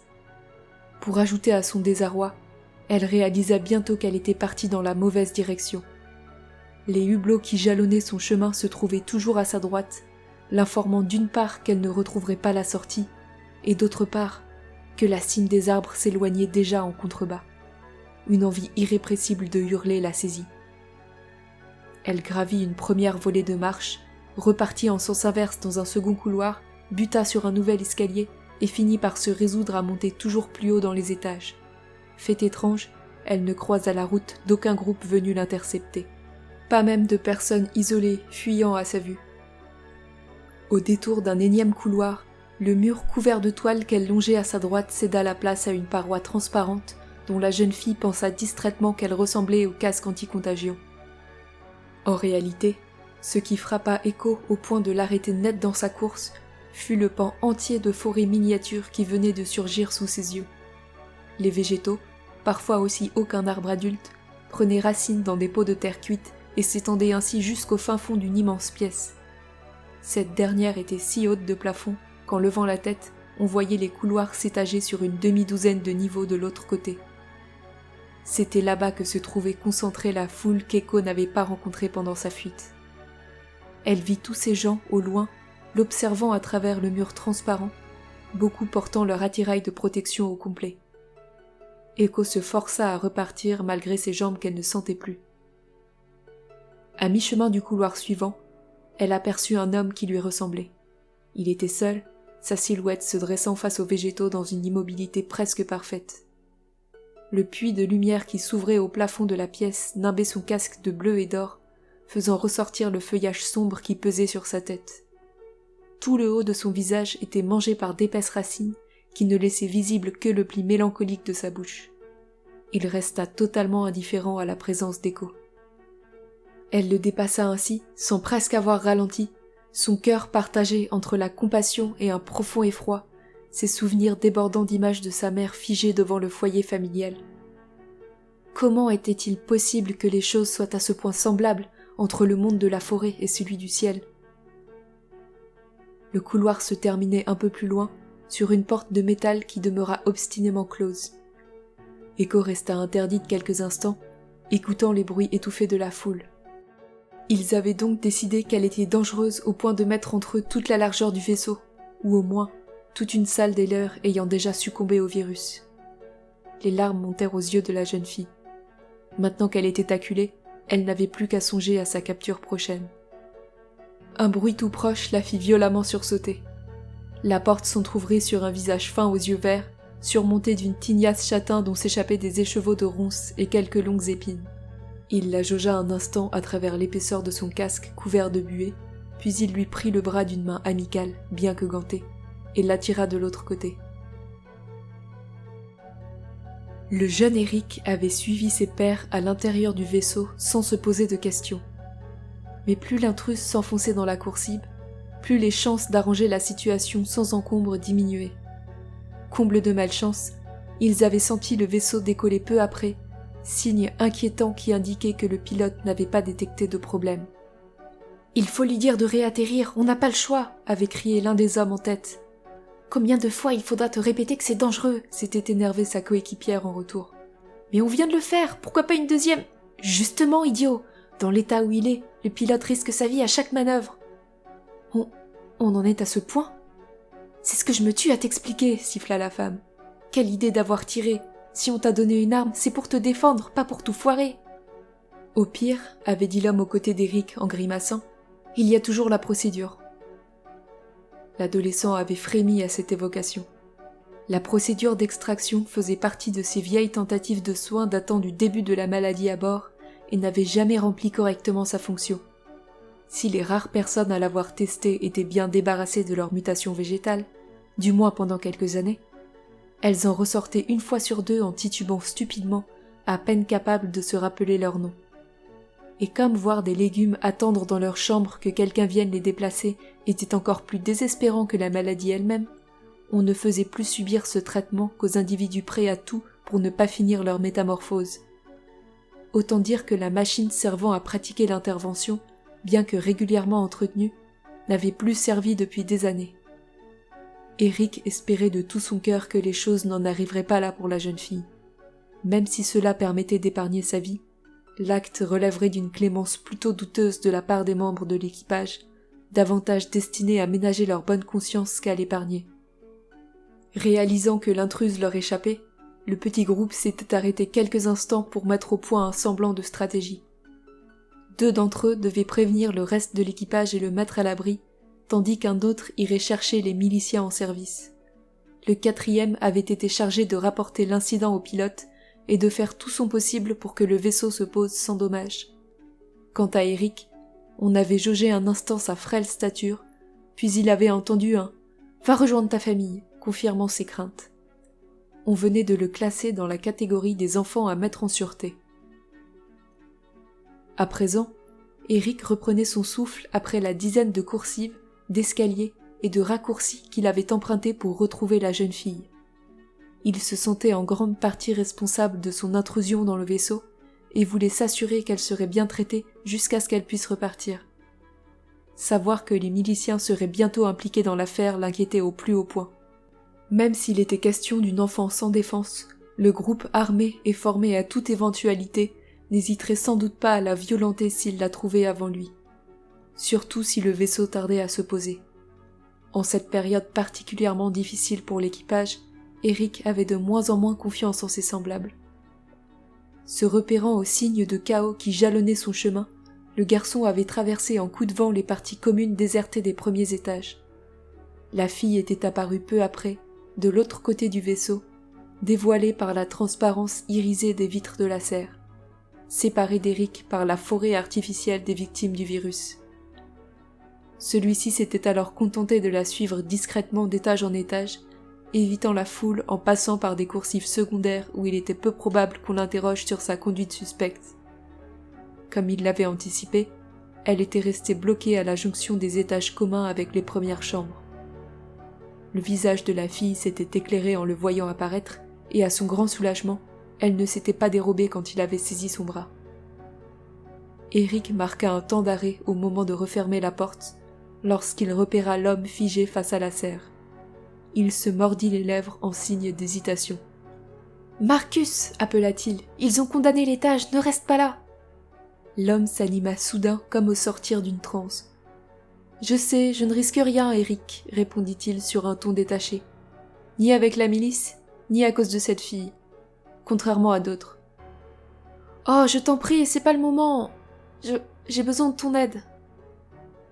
Speaker 1: Pour ajouter à son désarroi, elle réalisa bientôt qu'elle était partie dans la mauvaise direction. Les hublots qui jalonnaient son chemin se trouvaient toujours à sa droite, l'informant d'une part qu'elle ne retrouverait pas la sortie, et d'autre part que la cime des arbres s'éloignait déjà en contrebas. Une envie irrépressible de hurler la saisit. Elle gravit une première volée de marche, repartit en sens inverse dans un second couloir, buta sur un nouvel escalier et finit par se résoudre à monter toujours plus haut dans les étages. Fait étrange, elle ne croisa la route d'aucun groupe venu l'intercepter. Pas même de personnes isolées fuyant à sa vue. Au détour d'un énième couloir, le mur couvert de toile qu'elle longeait à sa droite céda la place à une paroi transparente dont la jeune fille pensa distraitement qu'elle ressemblait au casque anti-contagion. En réalité, ce qui frappa Echo au point de l'arrêter net dans sa course fut le pan entier de forêt miniature qui venait de surgir sous ses yeux. Les végétaux, parfois aussi hauts qu'un arbre adulte, prenaient racine dans des pots de terre cuite et s'étendaient ainsi jusqu'au fin fond d'une immense pièce. Cette dernière était si haute de plafond qu'en levant la tête, on voyait les couloirs s'étager sur une demi-douzaine de niveaux de l'autre côté. C'était là-bas que se trouvait concentrée la foule qu'Echo n'avait pas rencontrée pendant sa fuite. Elle vit tous ces gens au loin, l'observant à travers le mur transparent, beaucoup portant leur attirail de protection au complet. Echo se força à repartir malgré ses jambes qu'elle ne sentait plus. À mi-chemin du couloir suivant, elle aperçut un homme qui lui ressemblait. Il était seul, sa silhouette se dressant face aux végétaux dans une immobilité presque parfaite. Le puits de lumière qui s'ouvrait au plafond de la pièce nimbait son casque de bleu et d'or, faisant ressortir le feuillage sombre qui pesait sur sa tête. Tout le haut de son visage était mangé par d'épaisses racines qui ne laissaient visible que le pli mélancolique de sa bouche. Il resta totalement indifférent à la présence d'Echo. Elle le dépassa ainsi, sans presque avoir ralenti, son cœur partagé entre la compassion et un profond effroi, ses souvenirs débordant d'images de sa mère figée devant le foyer familial. Comment était-il possible que les choses soient à ce point semblables entre le monde de la forêt et celui du ciel? Le couloir se terminait un peu plus loin, sur une porte de métal qui demeura obstinément close. Echo resta interdite quelques instants, écoutant les bruits étouffés de la foule. Ils avaient donc décidé qu'elle était dangereuse au point de mettre entre eux toute la largeur du vaisseau, ou au moins toute une salle des leurs ayant déjà succombé au virus. Les larmes montèrent aux yeux de la jeune fille. Maintenant qu'elle était acculée, elle n'avait plus qu'à songer à sa capture prochaine. Un bruit tout proche la fit violemment sursauter. La porte s'entr'ouvrit sur un visage fin aux yeux verts, surmonté d'une tignasse châtain dont s'échappaient des écheveaux de ronces et quelques longues épines. Il la jaugea un instant à travers l'épaisseur de son casque couvert de buée, puis il lui prit le bras d'une main amicale, bien que gantée, et l'attira de l'autre côté. Le jeune Eric avait suivi ses pairs à l'intérieur du vaisseau sans se poser de questions. Mais plus l'intruse s'enfonçait dans la coursive, plus les chances d'arranger la situation sans encombre diminuaient. Comble de malchance, ils avaient senti le vaisseau décoller peu après, signe inquiétant qui indiquait que le pilote n'avait pas détecté de problème. « Il faut lui dire de réatterrir, on n'a pas le choix !» avait crié l'un des hommes en tête. « Combien de fois il faudra te répéter que c'est dangereux ?» s'était énervée sa coéquipière en retour. « Mais on vient de le faire, pourquoi pas une deuxième ?»« Justement, idiot ! Dans l'état où il est, le pilote risque sa vie à chaque manœuvre. »« On en est à ce point ?»« C'est ce que je me tue à t'expliquer, » siffla la femme. « Quelle idée d'avoir tiré ! Si on t'a donné une arme, c'est pour te défendre, pas pour tout foirer. » « Au pire, » avait dit l'homme aux côtés d'Eric en grimaçant, « il y a toujours la procédure. » L'adolescent avait frémi à cette évocation. La procédure d'extraction faisait partie de ces vieilles tentatives de soins datant du début de la maladie à bord et n'avait jamais rempli correctement sa fonction. Si les rares personnes à l'avoir testée étaient bien débarrassées de leur mutation végétale, du moins pendant quelques années, elles en ressortaient une fois sur deux en titubant stupidement, à peine capables de se rappeler leur nom. Et comme voir des légumes attendre dans leur chambre que quelqu'un vienne les déplacer était encore plus désespérant que la maladie elle-même, on ne faisait plus subir ce traitement qu'aux individus prêts à tout pour ne pas finir leur métamorphose. Autant dire que la machine servant à pratiquer l'intervention, bien que régulièrement entretenue, n'avait plus servi depuis des années. Eric espérait de tout son cœur que les choses n'en arriveraient pas là pour la jeune fille. Même si cela permettait d'épargner sa vie, l'acte relèverait d'une clémence plutôt douteuse de la part des membres de l'équipage, davantage destinés à ménager leur bonne conscience qu'à l'épargner. Réalisant que l'intruse leur échappait, le petit groupe s'était arrêté quelques instants pour mettre au point un semblant de stratégie. 2 d'entre eux devaient prévenir le reste de l'équipage et le mettre à l'abri, tandis qu'un autre irait chercher les miliciens en service. Le 4e avait été chargé de rapporter l'incident au pilote et de faire tout son possible pour que le vaisseau se pose sans dommage. Quant à Eric, on avait jaugé un instant sa frêle stature, puis il avait entendu un « Va rejoindre ta famille », confirmant ses craintes. on venait de le classer dans la catégorie des enfants à mettre en sûreté. À présent, Eric reprenait son souffle après la dizaine de coursives, d'escaliers et de raccourcis qu'il avait empruntés pour retrouver la jeune fille. Il se sentait en grande partie responsable de son intrusion dans le vaisseau et voulait s'assurer qu'elle serait bien traitée jusqu'à ce qu'elle puisse repartir. Savoir que les miliciens seraient bientôt impliqués dans l'affaire l'inquiétait au plus haut point. Même s'il était question d'une enfant sans défense, le groupe armé et formé à toute éventualité n'hésiterait sans doute pas à la violenter s'il la trouvait avant lui. Surtout si le vaisseau tardait à se poser. En cette période particulièrement difficile pour l'équipage, Eric avait de moins en moins confiance en ses semblables. Se repérant aux signes de chaos qui jalonnaient son chemin, le garçon avait traversé en coup de vent les parties communes désertées des premiers étages. La fille était apparue peu après, de l'autre côté du vaisseau, dévoilée par la transparence irisée des vitres de la serre, séparée d'Eric par la forêt artificielle des victimes du virus. Celui-ci s'était alors contenté de la suivre discrètement d'étage en étage, évitant la foule en passant par des coursives secondaires où il était peu probable qu'on l'interroge sur sa conduite suspecte. Comme il l'avait anticipé, elle était restée bloquée à la jonction des étages communs avec les premières chambres. Le visage de la fille s'était éclairé en le voyant apparaître, et à son grand soulagement, elle ne s'était pas dérobée quand il avait saisi son bras. Eric marqua un temps d'arrêt au moment de refermer la porte, lorsqu'il repéra l'homme figé face à la serre. Il se mordit les lèvres en signe d'hésitation. « Marcus !» appela-t-il. « Ils ont condamné l'étage, ne reste pas là !» L'homme s'anima soudain comme au sortir d'une transe. « Je sais, je ne risque rien, Eric, » répondit-il sur un ton détaché. « Ni avec la milice, ni à cause de cette fille. Contrairement à d'autres. »« Oh, je t'en prie, c'est pas le moment. J'ai besoin de ton aide. »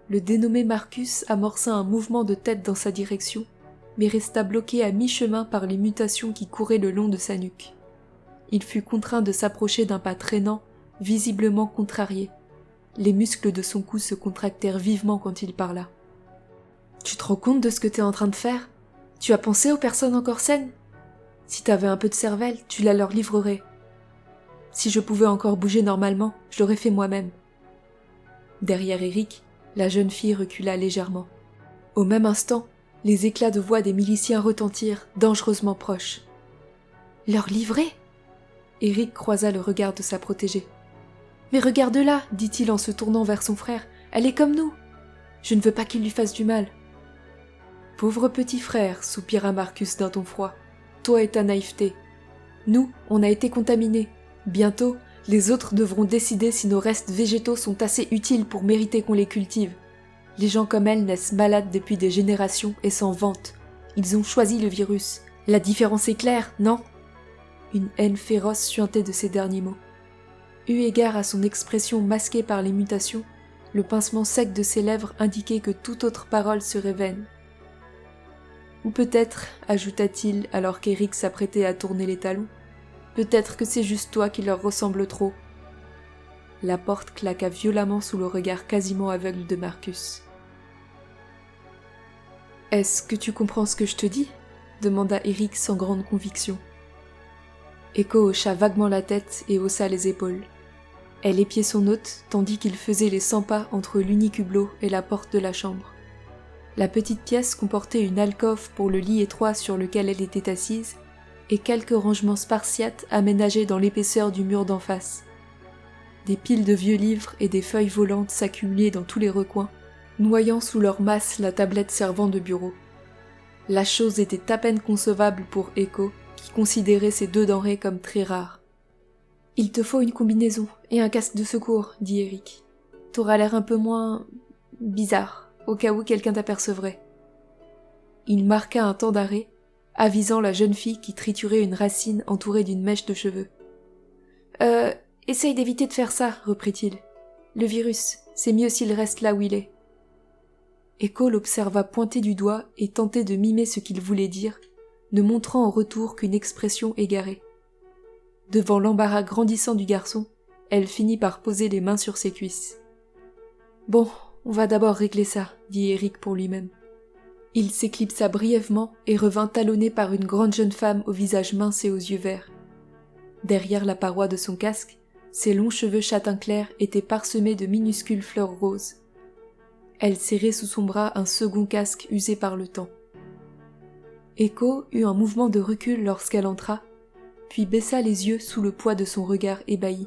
Speaker 1: Le dénommé Marcus amorça un mouvement de tête dans sa direction, mais resta bloqué à mi-chemin par les mutations qui couraient le long de sa nuque. Il fut contraint de s'approcher d'un pas traînant, visiblement contrarié. Les muscles de son cou se contractèrent vivement quand il parla. « Tu te rends compte de ce que t'es en train de faire ? Tu as pensé aux personnes encore saines ? Si t'avais un peu de cervelle, tu la leur livrerais. Si je pouvais encore bouger normalement, je l'aurais fait moi-même. » Derrière Eric, la jeune fille recula légèrement. Au même instant, les éclats de voix des miliciens retentirent, dangereusement proches. « Leur livrer ?» Eric croisa le regard de sa protégée. « Mais regarde-la, dit-il en se tournant vers son frère, elle est comme nous. Je ne veux pas qu'il lui fasse du mal. »« Pauvre petit frère, soupira Marcus d'un ton froid, toi et ta naïveté. Nous, on a été contaminés. Bientôt, les autres devront décider si nos restes végétaux sont assez utiles pour mériter qu'on les cultive. Les gens comme elle naissent malades depuis des générations et s'en vantent. Ils ont choisi le virus. La différence est claire, non ? » Une haine féroce suintait de ces derniers mots. Eu égard à son expression masquée par les mutations, le pincement sec de ses lèvres indiquait que toute autre parole serait vaine. Ou peut-être, ajouta-t-il alors qu'Eric s'apprêtait à tourner les talons, peut-être que c'est juste toi qui leur ressemble trop. La porte claqua violemment sous le regard quasiment aveugle de Marcus. « Est-ce que tu comprends ce que je te dis ?» demanda Eric sans grande conviction. Echo hocha vaguement la tête et haussa les épaules. Elle épiait son hôte tandis qu'il faisait les 100 pas entre l'unique hublot et la porte de la chambre. La petite pièce comportait une alcôve pour le lit étroit sur lequel elle était assise et quelques rangements spartiates aménagés dans l'épaisseur du mur d'en face. Des piles de vieux livres et des feuilles volantes s'accumulaient dans tous les recoins, noyant sous leur masse la tablette servant de bureau. La chose était à peine concevable pour Echo, qui considérait ces deux denrées comme très rares. « Il te faut une combinaison et un casque de secours, » dit Eric. « T'auras l'air un peu moins... bizarre, au cas où quelqu'un t'apercevrait. » Il marqua un temps d'arrêt, avisant la jeune fille qui triturait une racine entourée d'une mèche de cheveux. « Essaye d'éviter de faire ça, » reprit-il. « Le virus, c'est mieux s'il reste là où il est. » Echo l'observa pointer du doigt et tenter de mimer ce qu'il voulait dire, ne montrant en retour qu'une expression égarée. Devant l'embarras grandissant du garçon, elle finit par poser les mains sur ses cuisses. « Bon, on va d'abord régler ça, » dit Eric pour lui-même. Il s'éclipsa brièvement et revint talonné par une grande jeune femme au visage mince et aux yeux verts. Derrière la paroi de son casque, ses longs cheveux châtain clair étaient parsemés de minuscules fleurs roses. Elle serrait sous son bras un second casque usé par le temps. Echo eut un mouvement de recul lorsqu'elle entra, puis baissa les yeux sous le poids de son regard ébahi.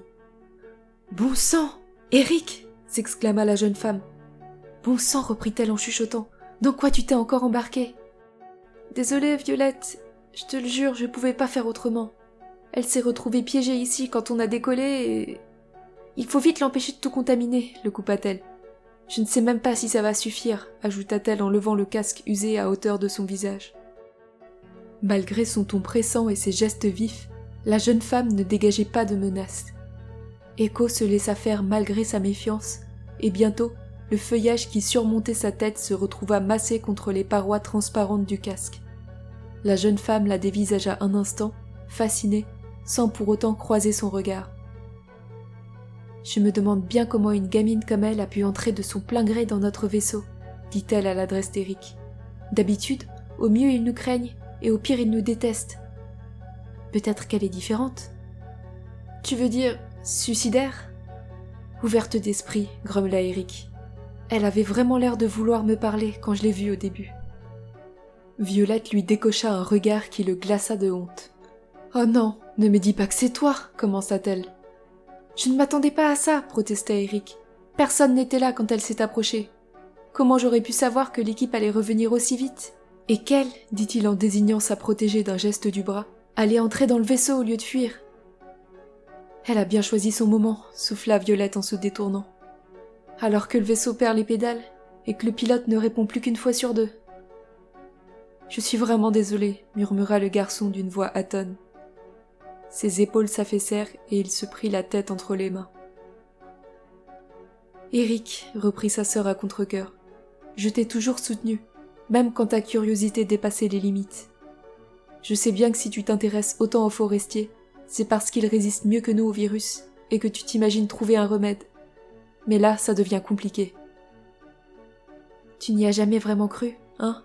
Speaker 1: « Bon sang, Eric !» s'exclama la jeune femme. « Bon sang !» reprit-elle en chuchotant. « Dans quoi tu t'es encore embarquée ?»« Désolée, Violette, je te le jure, je pouvais pas faire autrement. Elle s'est retrouvée piégée ici quand on a décollé et... Il faut vite l'empêcher de tout contaminer, le coupa-t-elle. Je ne sais même pas si ça va suffire, ajouta-t-elle en levant le casque usé à hauteur de son visage. Malgré son ton pressant et ses gestes vifs, la jeune femme ne dégageait pas de menace. Echo se laissa faire malgré sa méfiance, et bientôt, le feuillage qui surmontait sa tête se retrouva massé contre les parois transparentes du casque. La jeune femme la dévisagea un instant, fascinée, sans pour autant croiser son regard. « Je me demande bien comment une gamine comme elle a pu entrer de son plein gré dans notre vaisseau, dit-elle à l'adresse d'Eric. D'habitude, au mieux ils nous craignent, et au pire ils nous détestent. Peut-être qu'elle est différente. Tu veux dire suicidaire ? Ouverte d'esprit, grommela Eric. Elle avait vraiment l'air de vouloir me parler quand je l'ai vue au début. Violette lui décocha un regard qui le glaça de honte. « Oh non, ne me dis pas que c'est toi !» commença-t-elle. « Je ne m'attendais pas à ça !» protesta Eric. « Personne n'était là quand elle s'est approchée. Comment j'aurais pu savoir que l'équipe allait revenir aussi vite ? Et qu'elle, dit-il en désignant sa protégée d'un geste du bras, allait entrer dans le vaisseau au lieu de fuir. » Elle a bien choisi son moment, souffla Violette en se détournant. Alors que le vaisseau perd les pédales et que le pilote ne répond plus qu'une fois sur deux. « Je suis vraiment désolée, » murmura le garçon d'une voix atone. Ses épaules s'affaissèrent et il se prit la tête entre les mains. « Eric, » reprit sa sœur à contre-cœur, « je t'ai toujours soutenu, même quand ta curiosité dépassait les limites. Je sais bien que si tu t'intéresses autant aux forestiers, c'est parce qu'ils résistent mieux que nous au virus et que tu t'imagines trouver un remède. Mais là, ça devient compliqué. Tu n'y as jamais vraiment cru, hein ? »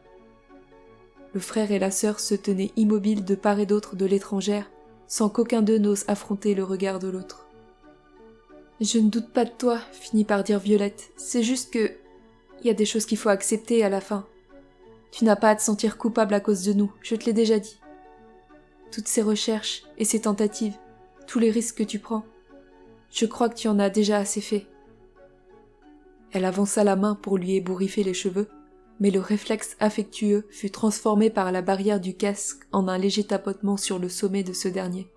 Speaker 1: Le frère et la sœur se tenaient immobiles de part et d'autre de l'étrangère, sans qu'aucun d'eux n'ose affronter le regard de l'autre. « Je ne doute pas de toi, » finit par dire Violette, « c'est juste que... il y a des choses qu'il faut accepter à la fin. Tu n'as pas à te sentir coupable à cause de nous, je te l'ai déjà dit. Toutes ces recherches et ces tentatives, tous les risques que tu prends, je crois que tu en as déjà assez fait. » Elle avança la main pour lui ébouriffer les cheveux, mais le réflexe affectueux fut transformé par la barrière du casque en un léger tapotement sur le sommet de ce dernier.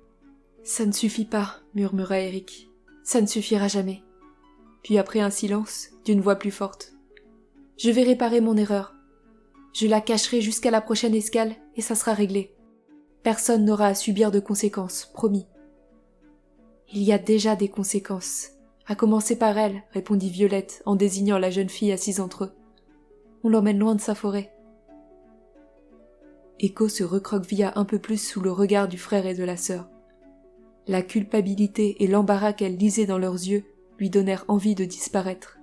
Speaker 1: « Ça ne suffit pas, » murmura Eric. « Ça ne suffira jamais. » Puis après un silence, d'une voix plus forte. « Je vais réparer mon erreur. Je la cacherai jusqu'à la prochaine escale et ça sera réglé. Personne n'aura à subir de conséquences, promis. » « Il y a déjà des conséquences. À commencer par elle, » répondit Violette en désignant la jeune fille assise entre eux. « On l'emmène loin de sa forêt. » Echo se recroquevilla un peu plus sous le regard du frère et de la sœur. La culpabilité et l'embarras qu'elle lisait dans leurs yeux lui donnèrent envie de disparaître.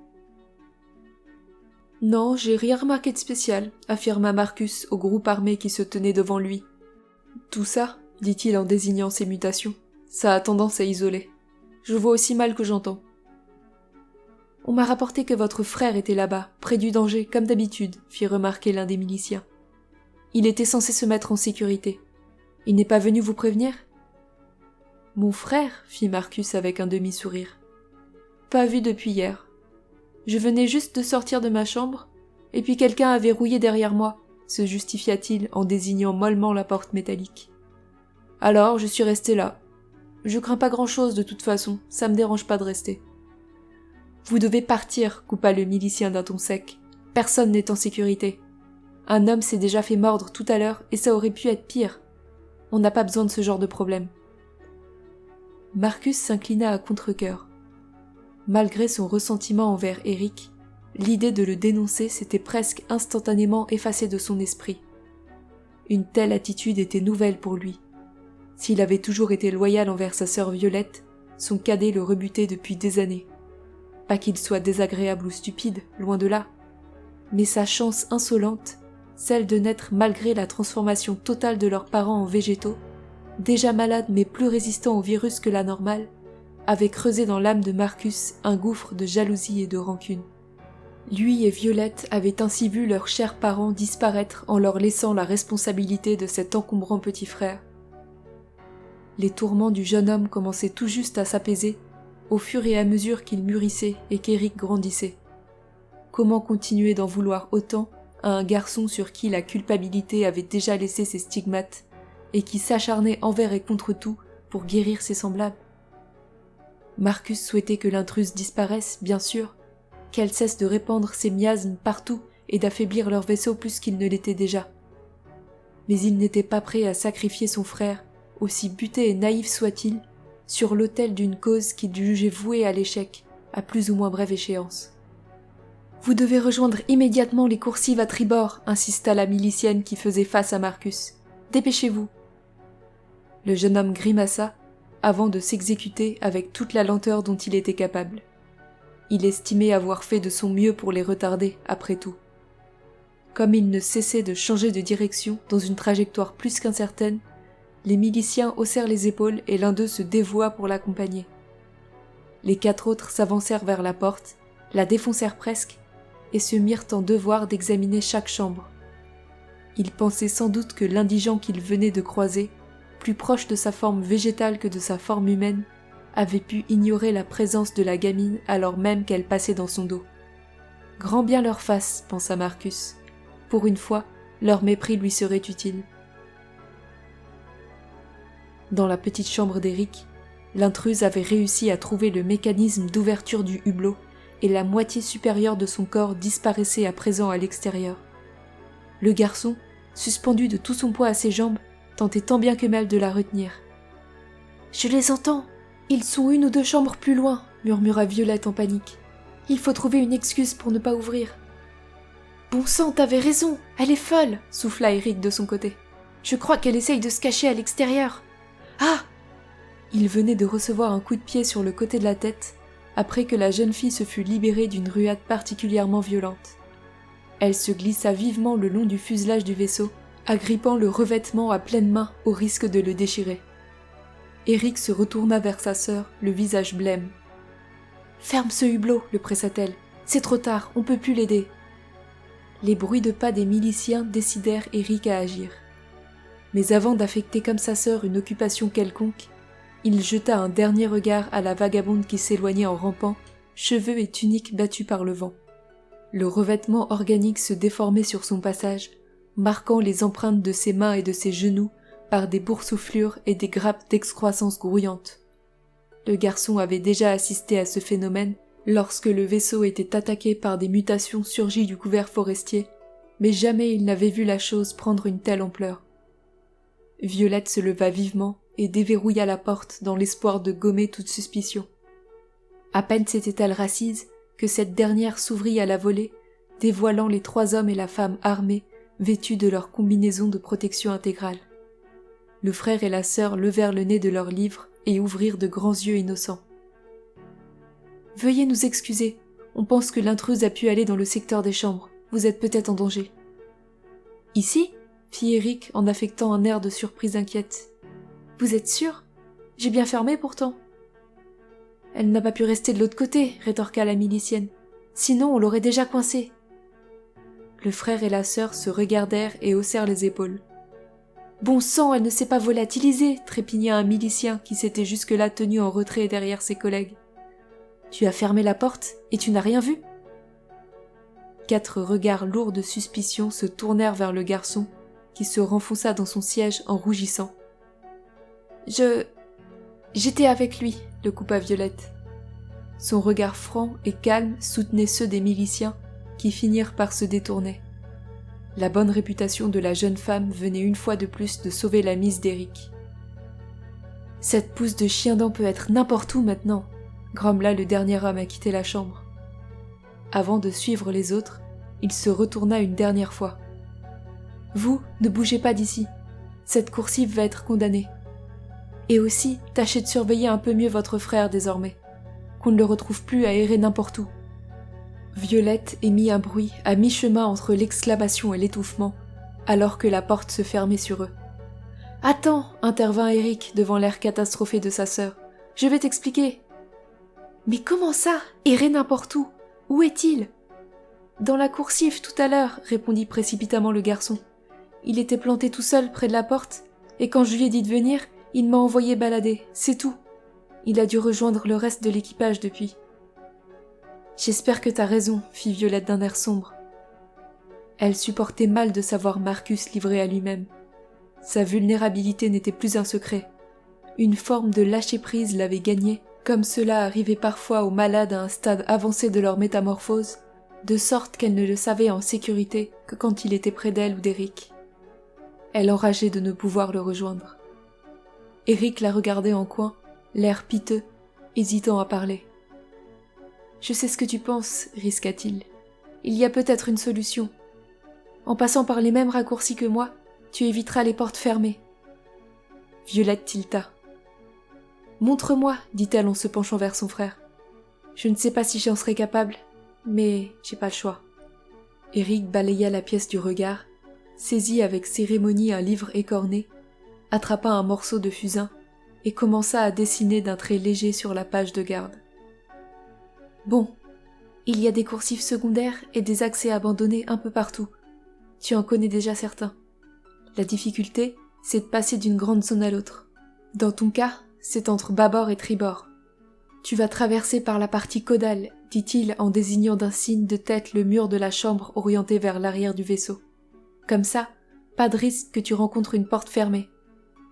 Speaker 1: « Non, j'ai rien remarqué de spécial, » affirma Marcus au groupe armé qui se tenait devant lui. « Tout ça, » dit-il en désignant ses mutations, « ça a tendance à isoler. Je vois aussi mal que j'entends. » « On m'a rapporté que votre frère était là-bas, près du danger, comme d'habitude, » fit remarquer l'un des miliciens. « Il était censé se mettre en sécurité. Il n'est pas venu vous prévenir ?»« Mon frère ?» fit Marcus avec un demi-sourire. « Pas vu depuis hier. Je venais juste de sortir de ma chambre, et puis quelqu'un a verrouillé derrière moi, » se justifia-t-il en désignant mollement la porte métallique. « Alors, je suis resté là. Je crains pas grand-chose de toute façon, ça me dérange pas de rester. » « Vous devez partir, » coupa le milicien d'un ton sec. « Personne n'est en sécurité. Un homme s'est déjà fait mordre tout à l'heure et ça aurait pu être pire. On n'a pas besoin de ce genre de problème. » Marcus s'inclina à contre-cœur. Malgré son ressentiment envers Eric, l'idée de le dénoncer s'était presque instantanément effacée de son esprit. Une telle attitude était nouvelle pour lui. S'il avait toujours été loyal envers sa sœur Violette, son cadet le rebutait depuis des années. Pas qu'il soit désagréable ou stupide, loin de là, mais sa chance insolente celle de naître malgré la transformation totale de leurs parents en végétaux, déjà malades mais plus résistants au virus que la normale, avait creusé dans l'âme de Marcus un gouffre de jalousie et de rancune. Lui et Violette avaient ainsi vu leurs chers parents disparaître en leur laissant la responsabilité de cet encombrant petit frère. Les tourments du jeune homme commençaient tout juste à s'apaiser au fur et à mesure qu'il mûrissait et qu'Eric grandissait. Comment continuer d'en vouloir autant à un garçon sur qui la culpabilité avait déjà laissé ses stigmates et qui s'acharnait envers et contre tout pour guérir ses semblables? Marcus souhaitait que l'intruse disparaisse, bien sûr, qu'elle cesse de répandre ses miasmes partout et d'affaiblir leur vaisseau plus qu'il ne l'était déjà. Mais il n'était pas prêt à sacrifier son frère, aussi buté et naïf soit-il, sur l'autel d'une cause qu'il jugeait vouée à l'échec, à plus ou moins brève échéance. « Vous devez rejoindre immédiatement les coursives à tribord » insista la milicienne qui faisait face à Marcus. « Dépêchez-vous » Le jeune homme grimaça avant de s'exécuter avec toute la lenteur dont il était capable. Il estimait avoir fait de son mieux pour les retarder, après tout. Comme il ne cessait de changer de direction dans une trajectoire plus qu'incertaine, les miliciens haussèrent les épaules et l'un d'eux se dévoua pour l'accompagner. Les 4 autres s'avancèrent vers la porte, la défoncèrent presque, et se mirent en devoir d'examiner chaque chambre. Ils pensaient sans doute que l'indigent qu'ils venaient de croiser, plus proche de sa forme végétale que de sa forme humaine, avait pu ignorer la présence de la gamine alors même qu'elle passait dans son dos. Grand bien leur fasse, pensa Marcus. Pour une fois, leur mépris lui serait utile. Dans la petite chambre d'Eric, l'intruse avait réussi à trouver le mécanisme d'ouverture du hublot et la moitié supérieure de son corps disparaissait à présent à l'extérieur. Le garçon, suspendu de tout son poids à ses jambes, tentait tant bien que mal de la retenir. « Je les entends. Ils sont 1 ou 2 chambres plus loin, » murmura Violette en panique. « Il faut trouver une excuse pour ne pas ouvrir. »« Bon sang, t'avais raison, elle est folle !» souffla Eric de son côté. « Je crois qu'elle essaye de se cacher à l'extérieur. »« Ah !» Il venait de recevoir un coup de pied sur le côté de la tête, après que la jeune fille se fût libérée d'une ruade particulièrement violente. Elle se glissa vivement le long du fuselage du vaisseau, agrippant le revêtement à pleine main au risque de le déchirer. Eric se retourna vers sa sœur, le visage blême. « Ferme ce hublot » le pressa-t-elle. « C'est trop tard, on peut plus l'aider. » Les bruits de pas des miliciens décidèrent Eric à agir. Mais avant d'affecter comme sa sœur une occupation quelconque, il jeta un dernier regard à la vagabonde qui s'éloignait en rampant, cheveux et tunique battus par le vent. Le revêtement organique se déformait sur son passage, marquant les empreintes de ses mains et de ses genoux par des boursouflures et des grappes d'excroissance grouillantes. Le garçon avait déjà assisté à ce phénomène lorsque le vaisseau était attaqué par des mutations surgies du couvert forestier, mais jamais il n'avait vu la chose prendre une telle ampleur. Violette se leva vivement et déverrouilla la porte dans l'espoir de gommer toute suspicion. À peine s'était-elle rassise que cette dernière s'ouvrit à la volée, dévoilant les 3 hommes et la femme armés, vêtus de leur combinaison de protection intégrale. Le frère et la sœur levèrent le nez de leurs livres et ouvrirent de grands yeux innocents. « Veuillez nous excuser, on pense que l'intruse a pu aller dans le secteur des chambres, vous êtes peut-être en danger. »« Ici ?» fit Eric en affectant un air de surprise inquiète. « Vous êtes sûr ? J'ai bien fermé pourtant. »« Elle n'a pas pu rester de l'autre côté, » rétorqua la milicienne. « Sinon on l'aurait déjà coincée. » Le frère et la sœur se regardèrent et haussèrent les épaules. « Bon sang, elle ne s'est pas volatilisée !» trépigna un milicien qui s'était jusque-là tenu en retrait derrière ses collègues. « Tu as fermé la porte et tu n'as rien vu ?» 4 regards lourds de suspicion se tournèrent vers le garçon, qui se renfonça dans son siège en rougissant. « J'étais avec lui !» le coupa Violette. Son regard franc et calme soutenait ceux des miliciens, qui finirent par se détourner. La bonne réputation de la jeune femme venait une fois de plus de sauver la mise d'Eric. « Cette pousse de chien-dent peut être n'importe où maintenant !» grommela le dernier homme à quitter la chambre. Avant de suivre les autres, il se retourna une dernière fois. « Vous, ne bougez pas d'ici. Cette coursive va être condamnée. Et aussi, tâchez de surveiller un peu mieux votre frère désormais, qu'on ne le retrouve plus à errer n'importe où. » Violette émit un bruit à mi-chemin entre l'exclamation et l'étouffement, alors que la porte se fermait sur eux. « Attends » intervint Eric devant l'air catastrophé de sa sœur. « Je vais t'expliquer. »« Mais comment ça? Errer n'importe où? Où est-il ?»« Dans la coursive tout à l'heure » répondit précipitamment le garçon. « Il était planté tout seul près de la porte, et quand je lui ai dit de venir, il m'a envoyé balader, c'est tout. Il a dû rejoindre le reste de l'équipage depuis. »« J'espère que t'as raison » fit Violette d'un air sombre. Elle supportait mal de savoir Marcus livré à lui-même. Sa vulnérabilité n'était plus un secret. Une forme de lâcher-prise l'avait gagnée, comme cela arrivait parfois aux malades à un stade avancé de leur métamorphose, de sorte qu'elle ne le savait en sécurité que quand il était près d'elle ou d'Eric. Elle enrageait de ne pouvoir le rejoindre. Eric la regardait en coin, l'air piteux, hésitant à parler. « Je sais ce que tu penses, » risqua-t-il. « Il y a peut-être une solution. En passant par les mêmes raccourcis que moi, tu éviteras les portes fermées. » Violette tilta. « Montre-moi, dit-elle en se penchant vers son frère. Je ne sais pas si j'en serai capable, mais j'ai pas le choix. » Eric balaya la pièce du regard, saisit avec cérémonie un livre écorné, attrapa un morceau de fusain et commença à dessiner d'un trait léger sur la page de garde. « Bon, il y a des coursives secondaires et des accès abandonnés un peu partout. Tu en connais déjà certains. La difficulté, c'est de passer d'une grande zone à l'autre. Dans ton cas, c'est entre bâbord et tribord. Tu vas traverser par la partie caudale, dit-il en désignant d'un signe de tête le mur de la chambre orienté vers l'arrière du vaisseau. Comme ça, pas de risque que tu rencontres une porte fermée.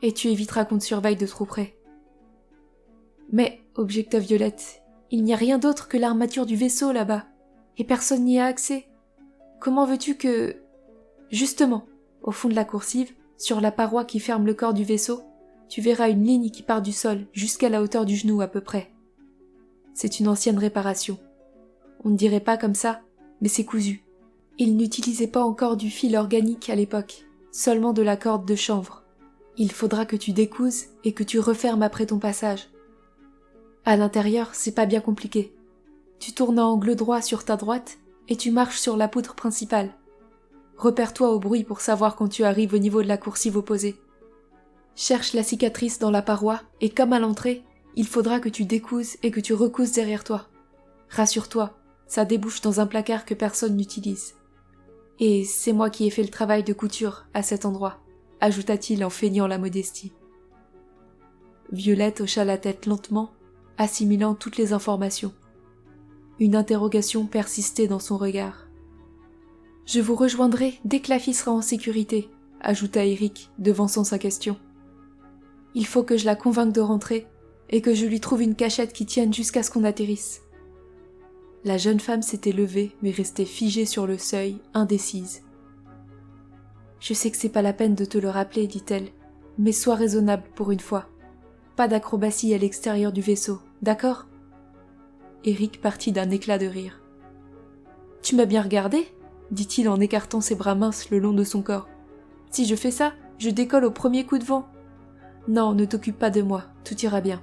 Speaker 1: Et tu éviteras qu'on te surveille de trop près. » « Mais, objecta Violette, il n'y a rien d'autre que l'armature du vaisseau là-bas, et personne n'y a accès. Comment veux-tu que... » Justement, au fond de la coursive, sur la paroi qui ferme le corps du vaisseau, tu verras une ligne qui part du sol jusqu'à la hauteur du genou à peu près. C'est une ancienne réparation. On ne dirait pas comme ça, mais c'est cousu. Ils n'utilisaient pas encore du fil organique à l'époque, seulement de la corde de chanvre. Il faudra que tu découses et que tu refermes après ton passage. À l'intérieur, c'est pas bien compliqué. Tu tournes à angle droit sur ta droite et tu marches sur la poutre principale. Repère-toi au bruit pour savoir quand tu arrives au niveau de la coursive opposée. Cherche la cicatrice dans la paroi et comme à l'entrée, il faudra que tu découses et que tu recouses derrière toi. Rassure-toi, ça débouche dans un placard que personne n'utilise. Et c'est moi qui ai fait le travail de couture à cet endroit, ajouta-t-il en feignant la modestie. Violette hocha la tête lentement, assimilant toutes les informations. Une interrogation persistait dans son regard. « Je vous rejoindrai dès que la fille sera en sécurité, » ajouta Eric, devançant sa question. « Il faut que je la convainque de rentrer et que je lui trouve une cachette qui tienne jusqu'à ce qu'on atterrisse. » La jeune femme s'était levée mais restait figée sur le seuil, indécise. « Je sais que c'est pas la peine de te le rappeler, dit-elle, mais sois raisonnable pour une fois. Pas d'acrobatie à l'extérieur du vaisseau, d'accord ?» Eric partit d'un éclat de rire. « Tu m'as bien regardé ?» dit-il en écartant ses bras minces le long de son corps. « Si je fais ça, je décolle au premier coup de vent. Non, ne t'occupe pas de moi, tout ira bien. »